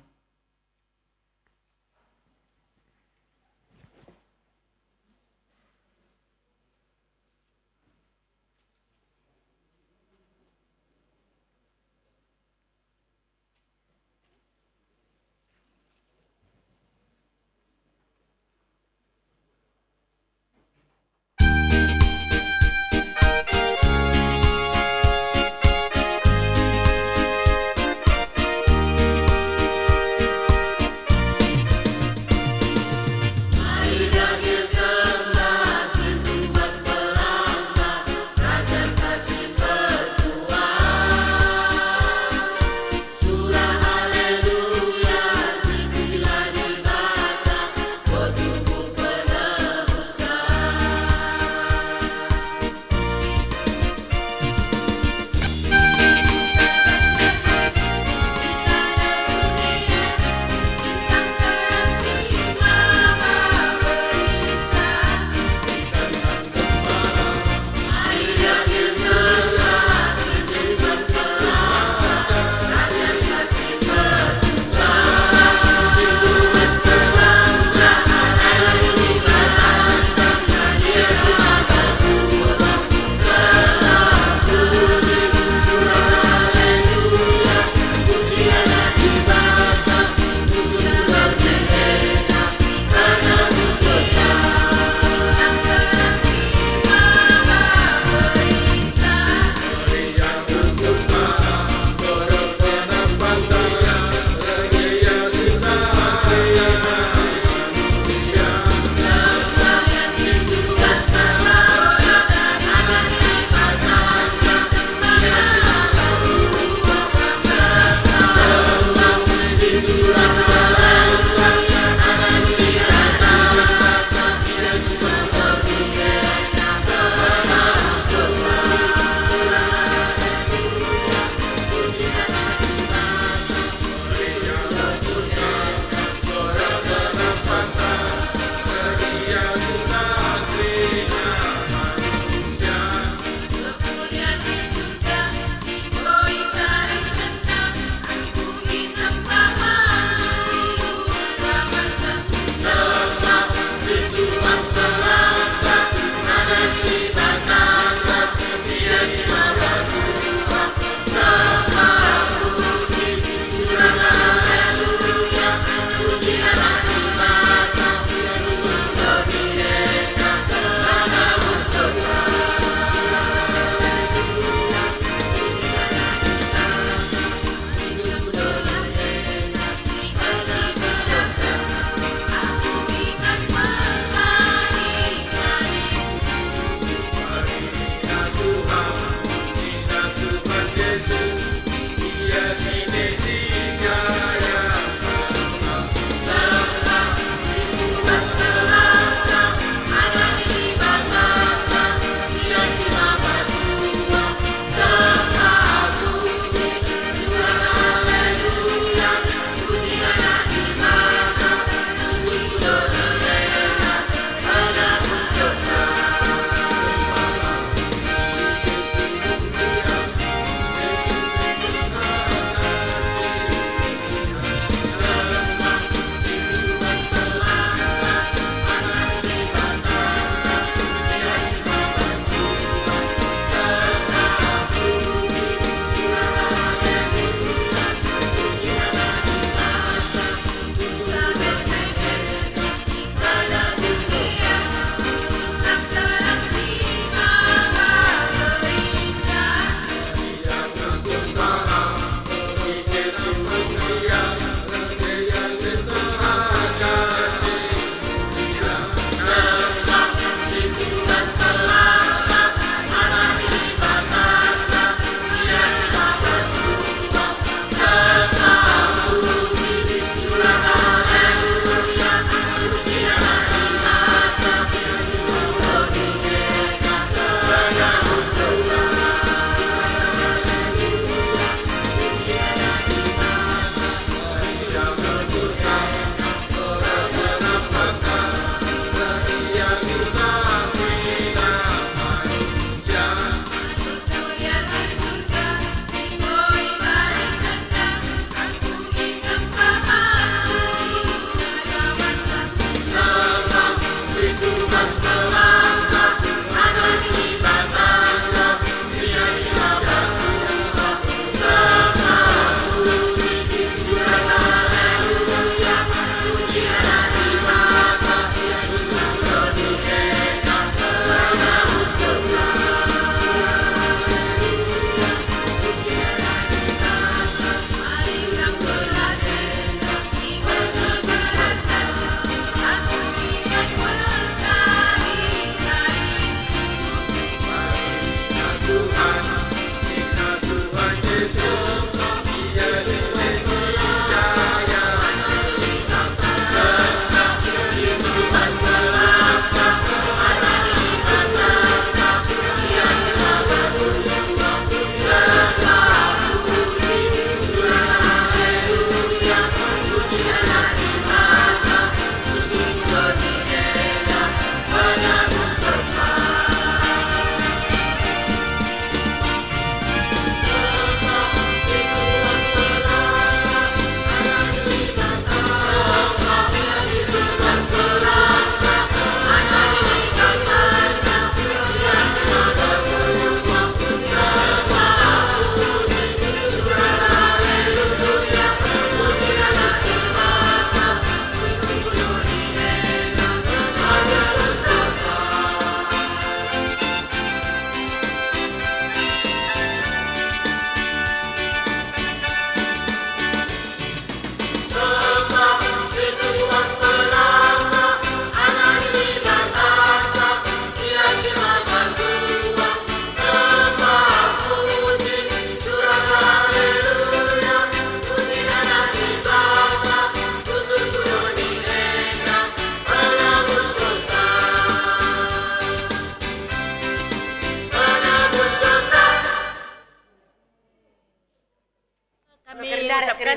[SPEAKER 3] Kami ucapkan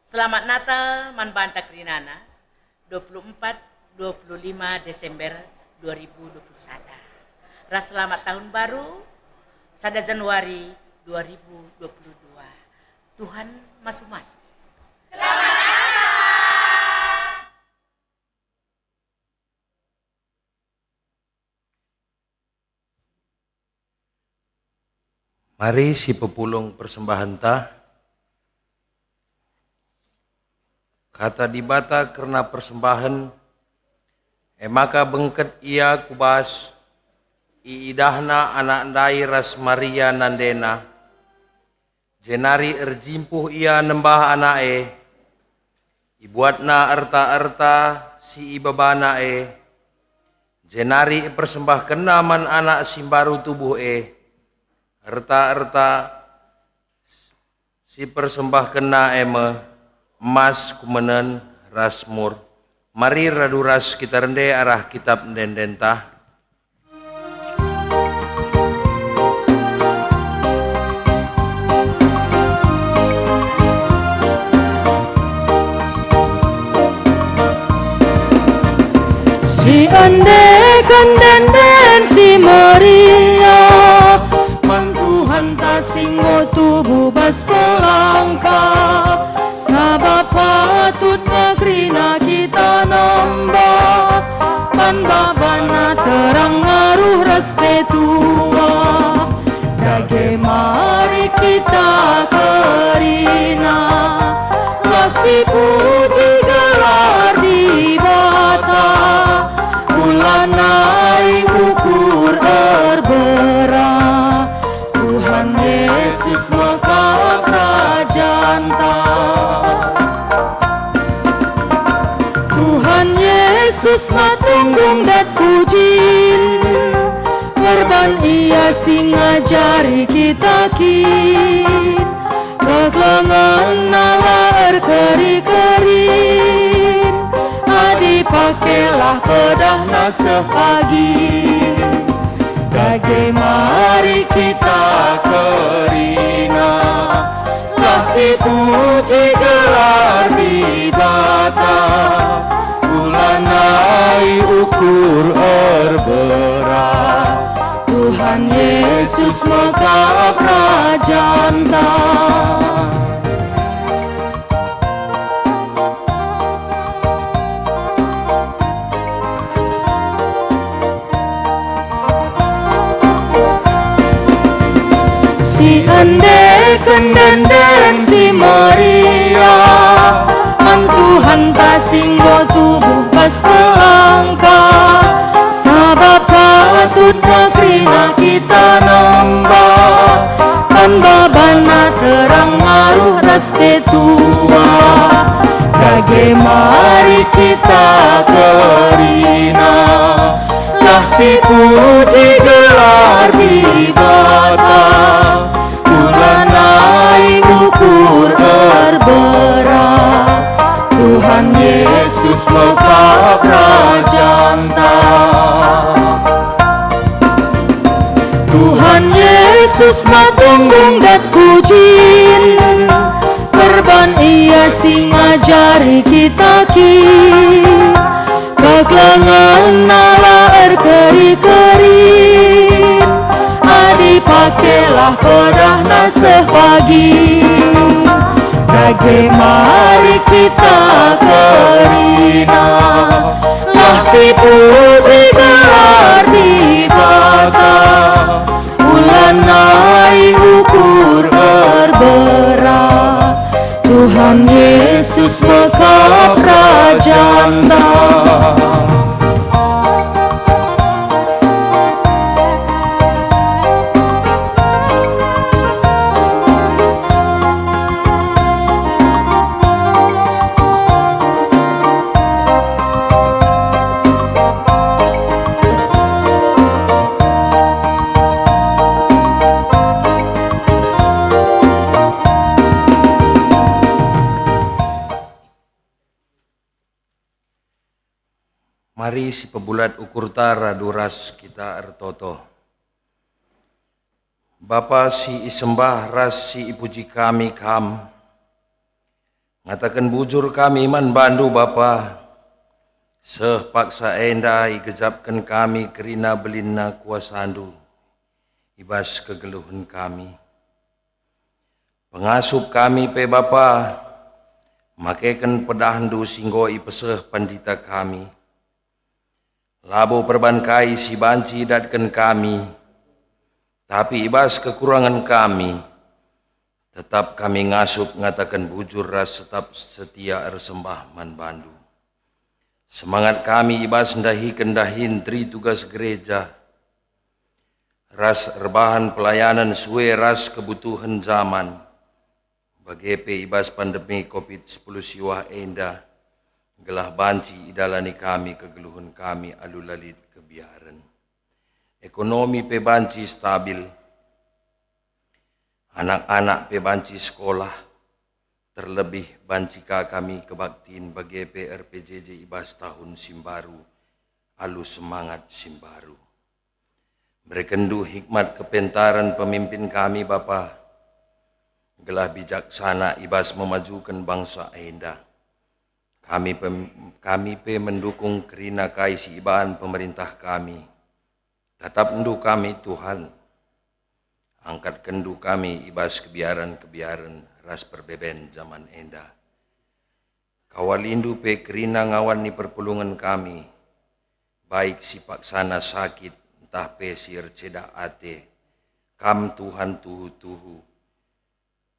[SPEAKER 3] selamat Natal Manbanta Krinana 24-25 Desember 2021. Ras selamat tahun baru 1 Januari 2022. Tuhan masuk-masuk. Selamat Natal.
[SPEAKER 11] Mari si pepulung persembahan tah kata dibata karena persembahan maka bengket ia kubas iidahna anak ndai ras Maria nandena jenari erjimpuh ia nembah anae ibuatna erta-erta si ibabana jenari persembah kenaman anak simbaru tubuh erta-erta si persembah kena emas kumenen rasmur. Mari radu ras kita rende arah kitab dendentah.
[SPEAKER 6] Si andekan denden si Maria Tuhan ta singo tubuh bas pelangkap sabab patut negrina kita nambah pan babana terang ngaruh respe tua dage mari kita kerina lasi puji gelar di bata ulanai ukur erbera Tuhan Yesus maka prajanta Tuhan Yesus matunggung dat pujin korban ia sing ngajari kita kin keglengan nala keri-kerin adi pakelah pedah naseh pagi Dage mari kita kerina Lasi puji gelar bibata Ulanai ukur erbera Tuhan Yesus maka prajanta Si andekan denden si Maria Man Tuhan pasinggo tubuh pas pelangkah Sabab patut negrina kita nambah Kan babana terang ngaruh raspe tua Dage mari kita kerina Lah si puji gelar bibata Ulanai Tuhan Yesus matunggung dat kujin, korban ia sing ngajari kita ki, keklengan nala keri-keri, adi pakelah pedah naseh pagi, kage mari kita kerina, lah si puji gelar di bata, ulan naik ukur berberat, Tuhan Yesus mekap rajanda.
[SPEAKER 11] Mari si pebulat ukur tara duras kita ertoto. Bapa si isembah ras si ipuji kami kam. Ngatakan bujur kami man bandu Bapa. Seh paksa enda igejapkan kami kerina belinna kuasandu. Ibas kegeluhan kami. Pengasup kami pe Bapa. Makaikan pedahandu singgo ipeseh pandita kami. Labo perbankai si banci datkan kami, tapi ibas kekurangan kami, tetap kami ngasup ngatakan bujur ras tetap setia ersembah man bandu. Semangat kami ibas ndahi kendahin tri tugas gereja, ras erbahan pelayanan suwe ras kebutuhan zaman, bagepe ibas pandemi COVID-19 siwah enda, gelah banci idalani kami kegeluhan kami alulalit kebiaran. Ekonomi pe banci stabil. Anak-anak pe banci sekolah. Terlebih bancika kami kebaktiin bagi PRPJJ ibas tahun simbaru. Alu semangat simbaru. Berkendu hikmat kepentaran pemimpin kami Bapa. Gelah bijaksana ibas memajukan bangsa enda. Kami pe mendukung kerina kaisi ibaan pemerintah kami. Tetap endu kami Tuhan. Angkat kendu kami ibas kebiaran-kebiaran ras perbeben zaman enda. Kawalindu pe kerina ngawan ni perpulungan kami. Baik si paksana sakit, entah pe sir cedak ate. Kam Tuhan tuhu-tuhu.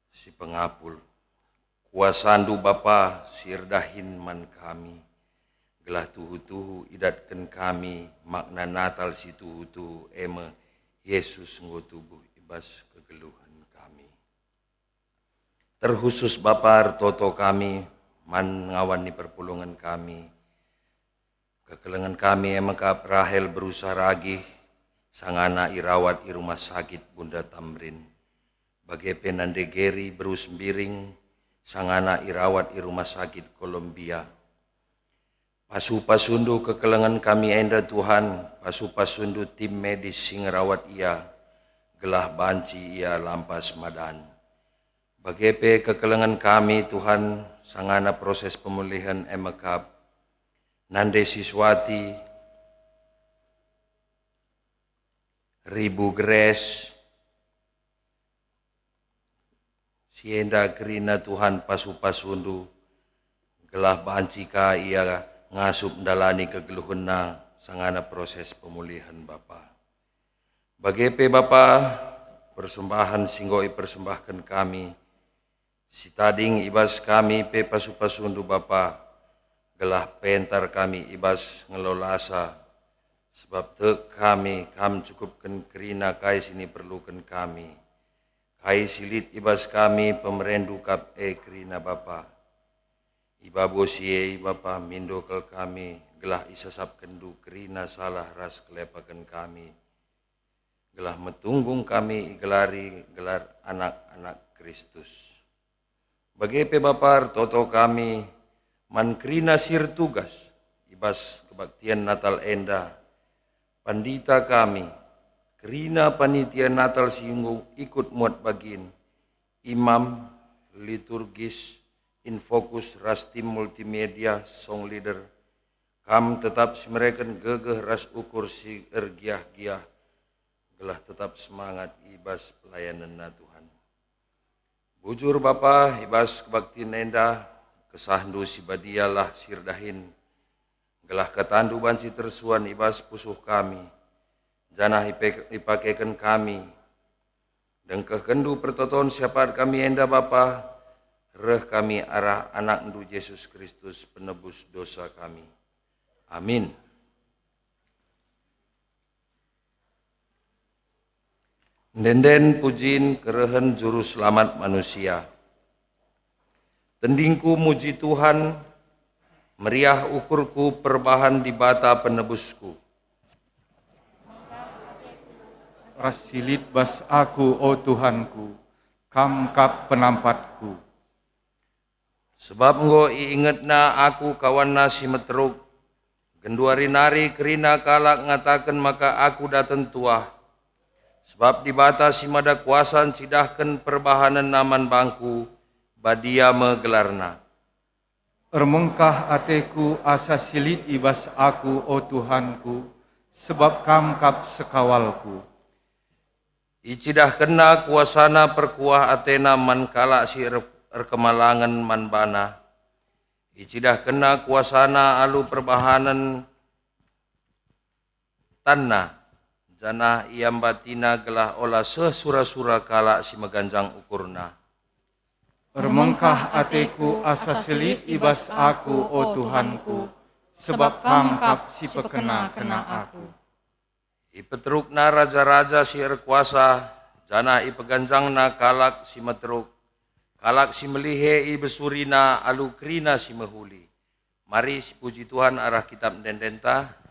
[SPEAKER 11] Si pengapul. Kuasandu Bapa sirdahin man kami, gelah tuhu-tuhu idatkan kami, makna Natal si tuhu-tuhu eme Yesus nggo tubuh ibas kegeluhan kami. Terkhusus Bapa toto kami, man ngawan ni perpulungan kami, kekelengan kami eme kap Rahel berusaha ragih, sangana irawat i rumah sakit Bunda Tamrin, bagi penande Geri berus biring, sangana irawat i rumah sakit Kolombia. Pasu-pasundu kekelengan kami enda Tuhan, pasu-pasundu tim medis sing rawat ia, gelah banci ia lampas madan. Bagepe kekelengan kami Tuhan, sangana proses pemulihan emekap, nande siswati, ribu gres, sienda kerina Tuhan pasu-pasundu, gelah bancika ia ngasup dalani kegeluhunna sangana proses pemulihan Bapa. Bagepe Bapa, persembahan singgoi persembahkan kami, si tading ibas kami pe pasu-pasundu Bapa, gelah pentar kami ibas ngelolasa, sebab tek kami cukupkan kerina kai sini perlukan kami. Kai silit ibas kami pemerendu kap kerina Bapa. Iba bosie Bapa mindokel kami gelah isasap kendu kerina salah ras kelepakan kami. Gelah metunggung kami igelari gelar anak-anak Kristus. Bagepe Bapa toto kami man kerina sir tugas ibas kebaktian Natal enda. Pandita kami Kerina panitia Natal singgung ikut muat bagin, imam, liturgis, infokus, rastim multimedia, song leader, kam tetap semereken gegeh ras ukur si ergiah-giah, gelah tetap semangat ibas pelayanan na Tuhan. Bujur Bapa, ibas kebakti nenda, kesahdu si badialah sirdahin, gelah ketandu banci tersuan ibas pusuh kami, janah ipakaikan kami, dan kekendu pertoton siapat kami enda Bapa, reh kami arah anak ndu Yesus Kristus penebus dosa kami. Amin. Nenden pujin kerehen juru selamat manusia. Tendingku muji Tuhan, meriah ukurku perbahan di bata penebusku.
[SPEAKER 1] Rasilit bas aku, oh Tuhanku, kamkap penampatku.
[SPEAKER 11] Sebab engkau ingetna aku kawan nasi meteruk, genduari nari kerina kalak ngatakan maka aku datang tuah. Sebab dibatasi mada kuasan cidahkan perbahanan naman bangku, badia megelarna.
[SPEAKER 1] Ermengkah ateku asa silit ibas aku, oh Tuhanku, sebab kamkap sekawalku.
[SPEAKER 11] Icidah kena kuasana perkuah Athena man kala si erkemalangan man bana. Icidah kena kuasana alu perbahanan tanah. Janah iam batina gelah olah sesura-sura kala si meganjang ukurna.
[SPEAKER 1] Ermengkah ateku asa silit ibas aku, oh Tuhanku, sebab kamkap si pekena-kena aku.
[SPEAKER 11] Ipetrukna raja-raja si erkuasa, janah ipeganjangna kalak si meteruk, kalak si melihe ibesurina alu krina si mehuli. Mari si puji Tuhan arah kitab dendenta.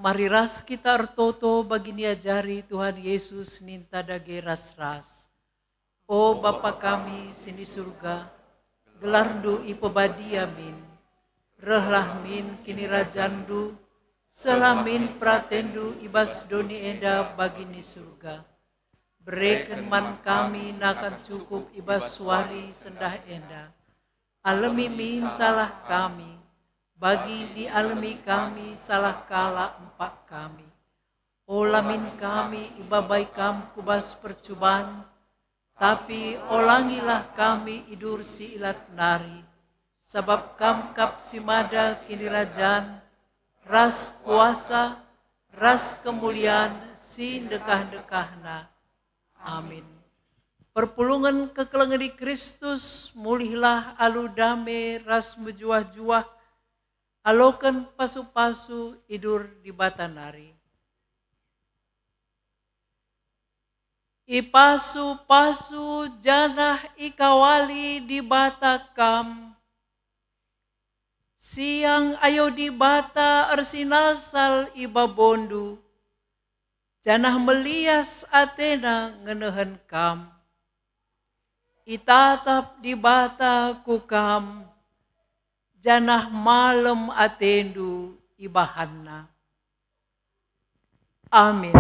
[SPEAKER 3] Mari ras kita ertoto bagi nia jari Tuhan Yesus ninta dage ras-ras. O Bapa kami sini surga, gelarndu ipebadia min, rehlah min kini rajandu, selamin pratendu ibas doni enda bagini surga. Berikan man kami nakan cukup ibas suari sendah enda. Alami min salah kami, bagi di alami kami salah kala empat kami. Olamin kami ibabai kam kubas percubaan, tapi olangilah kami idur si ilat nari. Sebab kam kap simada kini rajan, ras kuasa, ras kemuliaan, si dekah-dekahna. Amin. Perpulungan kekelengan di Kristus, mulihlah alu dame ras mejuah-juah, alokan pasu-pasu idur di batanari. Ipasu-pasu janah ikawali di batakam, siang ayo di bata arsinal sal ibabondu, janah melias Athena ngenehen kam. Itatap di bata kukam, janah malam Athendu ibahanna. Amin.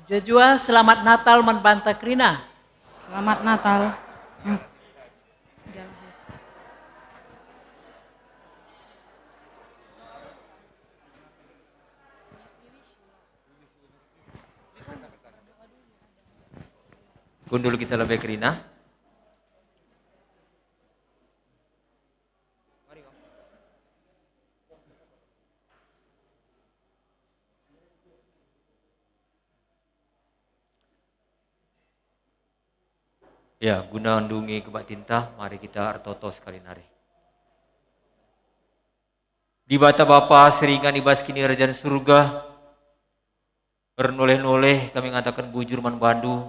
[SPEAKER 3] Jujua, selamat Natal Manbanta Krina.
[SPEAKER 4] Selamat Natal.
[SPEAKER 6] Kundul kita lebih Krina. Ya, guna undungi kebak tinta, mari kita artoto sekali nari. Di bata Bapa seringan ibas kini kerajaan surga, bernoleh-noleh kami ngatakan bujur man bandu,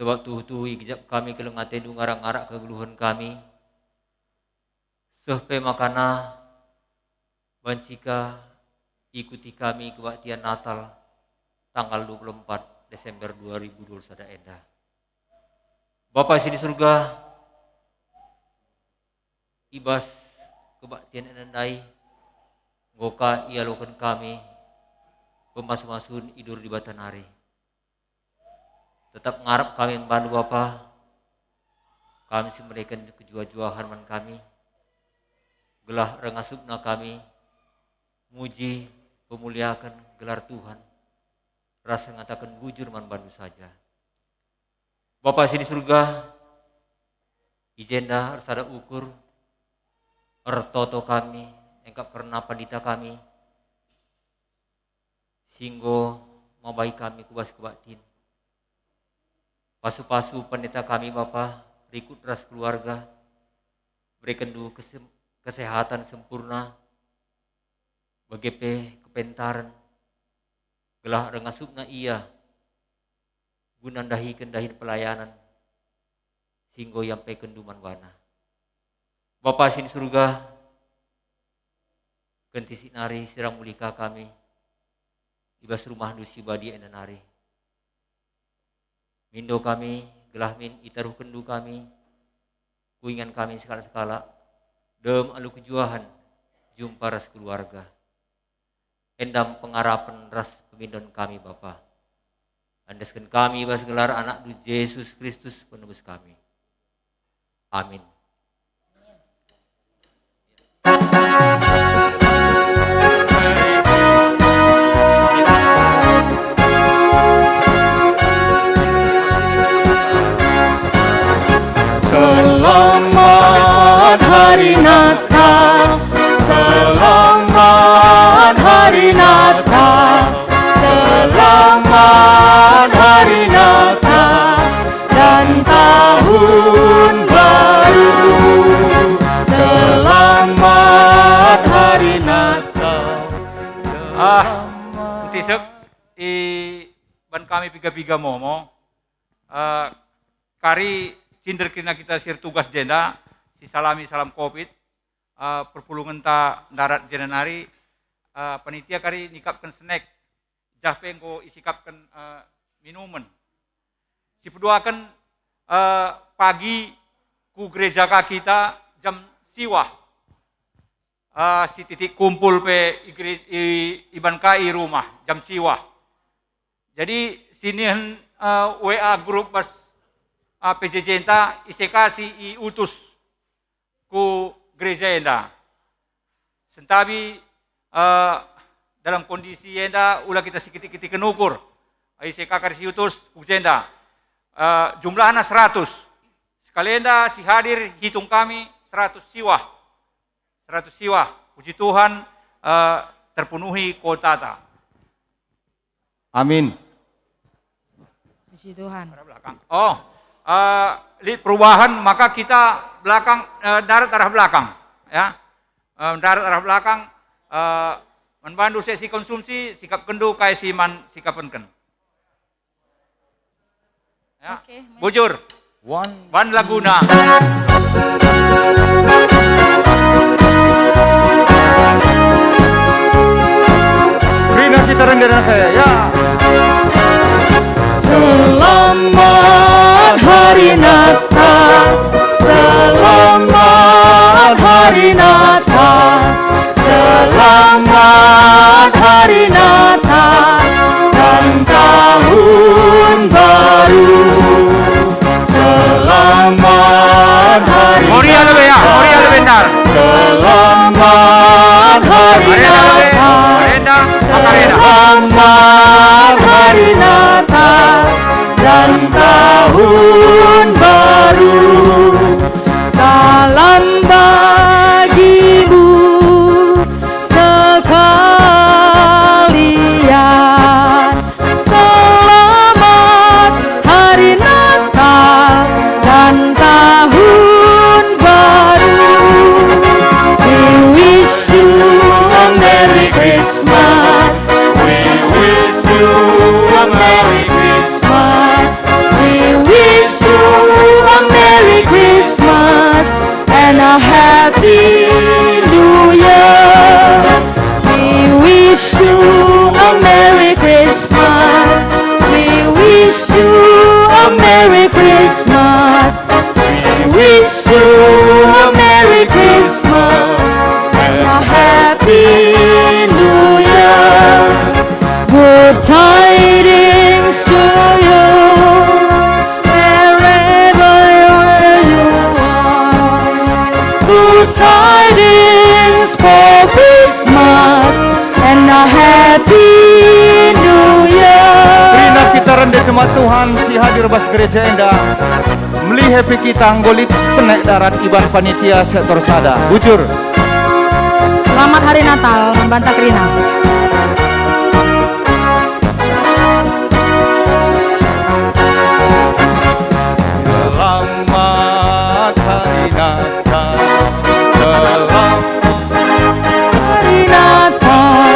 [SPEAKER 6] sebab tuh ijab kami kelengate du ngarak-ngarak kegeluhan kami, sehpe makana bansika ikuti kami kebaktian Natal tanggal 24 Desember 2021 endah. Bapa sini surga, ibas kebaktian enandai, ngoka ia lokan kami, pemasu-masun idur di batanari. Tetap ngarap kami membantu Bapa, kami memberikan kejua-juahan man kami, gelah rengasupna kami, muji, pemuliakan gelar Tuhan, rasa ngatakan bujur man bantu saja. Bapa sini surga, ijenda arsada ukur, ertoto kami, engkap pernah pandita kami, singgo mabai kami kubas kebaktin. Pasu-pasu pendeta kami Bapa, rikut ras keluarga, berikan du kesehatan sempurna, bagepe kepentaran, gelah rengasupna iya, gunandahi kendahin pelayanan, singgo yampe kenduman wana. Bapa sini surga, genti sinari sirang mulika kami, ibas rumah dusi badi enanari. Mindo kami, gelah min itaruh kendu kami, kuingan kami sekala-sekala, dem alu kejuahan, jumpa ras keluarga. Endam pengarapan ras pemindon kami Bapa. Andaskan kami bas gelar anak Yesus Kristus penebus kami. Amin. Selamat Hari Natal, selamat Hari Natal, selamat Hari Natal dan Tahun Baru. Selamat Hari Natal.
[SPEAKER 2] Tisek ban kami piga-piga momo. kari cinder kena kita sir tugas jenda, si salami salam covid, perpulungan ta darat jenenari, panitia kari nikapkan snack, jahpe engko isikapkan minuman. Si peduakan pagi ku gereja kita jam siwah. Si titik kumpul pe iban kai rumah jam siwah. Jadi sini WA grup bas PJJ enta isekasi i utus ku gereja enda. Sentabi dalam kondisi enda ulah kita sikit-sikit kenukur. Isekakar si utus ku jenda. Jumlahnya 100. Sekalian si hadir hitung kami 100 siwah. 100 siwah. Puji Tuhan terpenuhi kuota ta.
[SPEAKER 1] Amin.
[SPEAKER 12] Puji Tuhan.
[SPEAKER 2] Oh, perubahan maka kita belakang darat arah belakang, ya. Darat arah belakang membantu sesi konsumsi sikap kendu kai siman sikapenken. Ya.
[SPEAKER 12] Oke,
[SPEAKER 2] Bujur. Wan Laguna.
[SPEAKER 1] Rina kita rendah saya, ya.
[SPEAKER 3] Selamat Hari Natal, selamat Hari Natal, selamat Hari Natal dan Tahun Baru. Selamat Hari
[SPEAKER 2] Natal,
[SPEAKER 3] selamat Hari Natal, selamat Hari Natal dan Tahun Baru. Salam bagimu sekalian. Selamat Hari Natal dan Tahun Baru. We wish you a Merry Christmas. We wish you a Merry Christmas. We wish you a Merry Christmas and a Happy New Year. We wish you a Merry Christmas. We wish you a Merry Christmas. We wish you a Merry Christmas and a Happy New Year. Good tidings to you, wherever you are. Good tidings for Christmas and a Happy New Year.
[SPEAKER 1] Rina kita rendah jemaat Tuhan si hadir bas gereja enda. Meli happy kita nggolit senek darat iban panitia sektor sada. Bujur.
[SPEAKER 12] Selamat Hari Natal, Membantah Rina.
[SPEAKER 1] Selamat Hari Natal. Selamat
[SPEAKER 3] Hari Natal,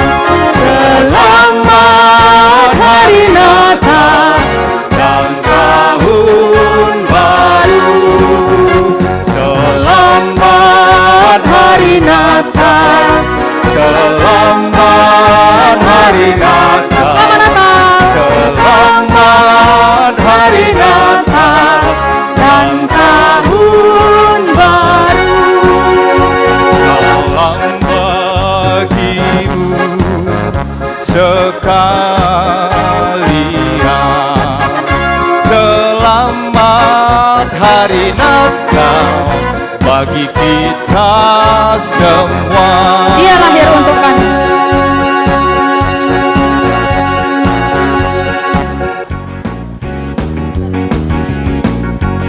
[SPEAKER 3] selamat Hari Natal dan Tahun Baru. Selamat Hari Natal, selamat Hari Natal. Selamat Natal. Selamat Hari Natal dan Tahun Baru.
[SPEAKER 1] salam bagimu sekalian. Selamat Hari Natal bagi kita semua.
[SPEAKER 12] Dia lahir untuk kami.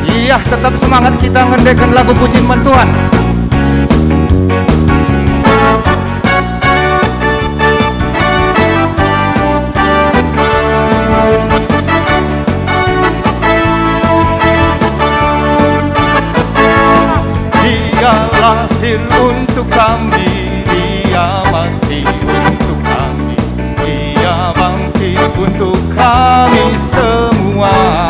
[SPEAKER 1] Iya, tetap semangat kita ngendekan lagu pujian Tuhan. Dia lahir untuk kami, dia mati untuk kami, dia bangkit untuk kami semua.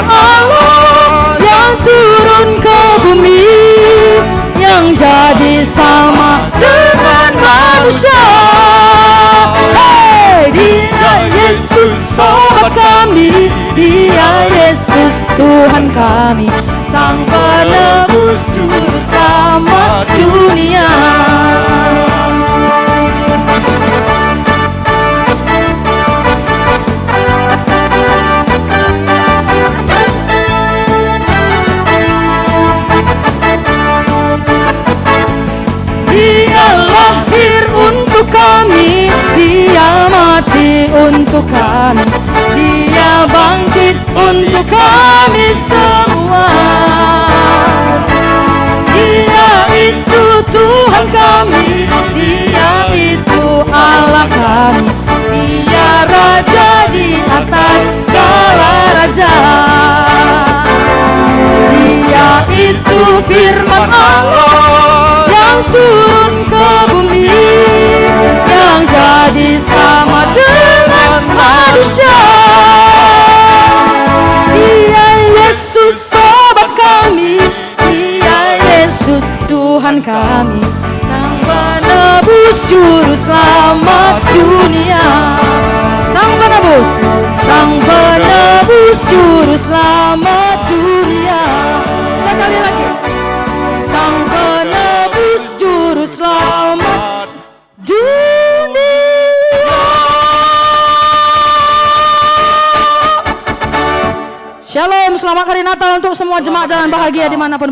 [SPEAKER 12] firman Allah yang turun ke bumi, yang jadi sama dengan manusia. Hey, Dia Yesus sobat kami, Dia Yesus Tuhan kami, Sang penebus juru selamat dunia. Dia lahir untuk kami, Dia mati untuk kami, Dia bangkit untuk kami semua. Dia itu Tuhan kami, Dia itu Allah kami, Dia Raja di atas segala raja. Dia itu firman Allah yang turun ke bumi, yang jadi sama dengan manusia. Dia Yesus sobat kami, Dia Yesus Tuhan kami, Sang penebus juru selamat dunia. Sang penebus juru selamat dunia. Sekali lagi, Sang penebus juru selamat dunia. Shalom, selamat hari Natal untuk semua jemaat jalan bahagia dimanapun berada.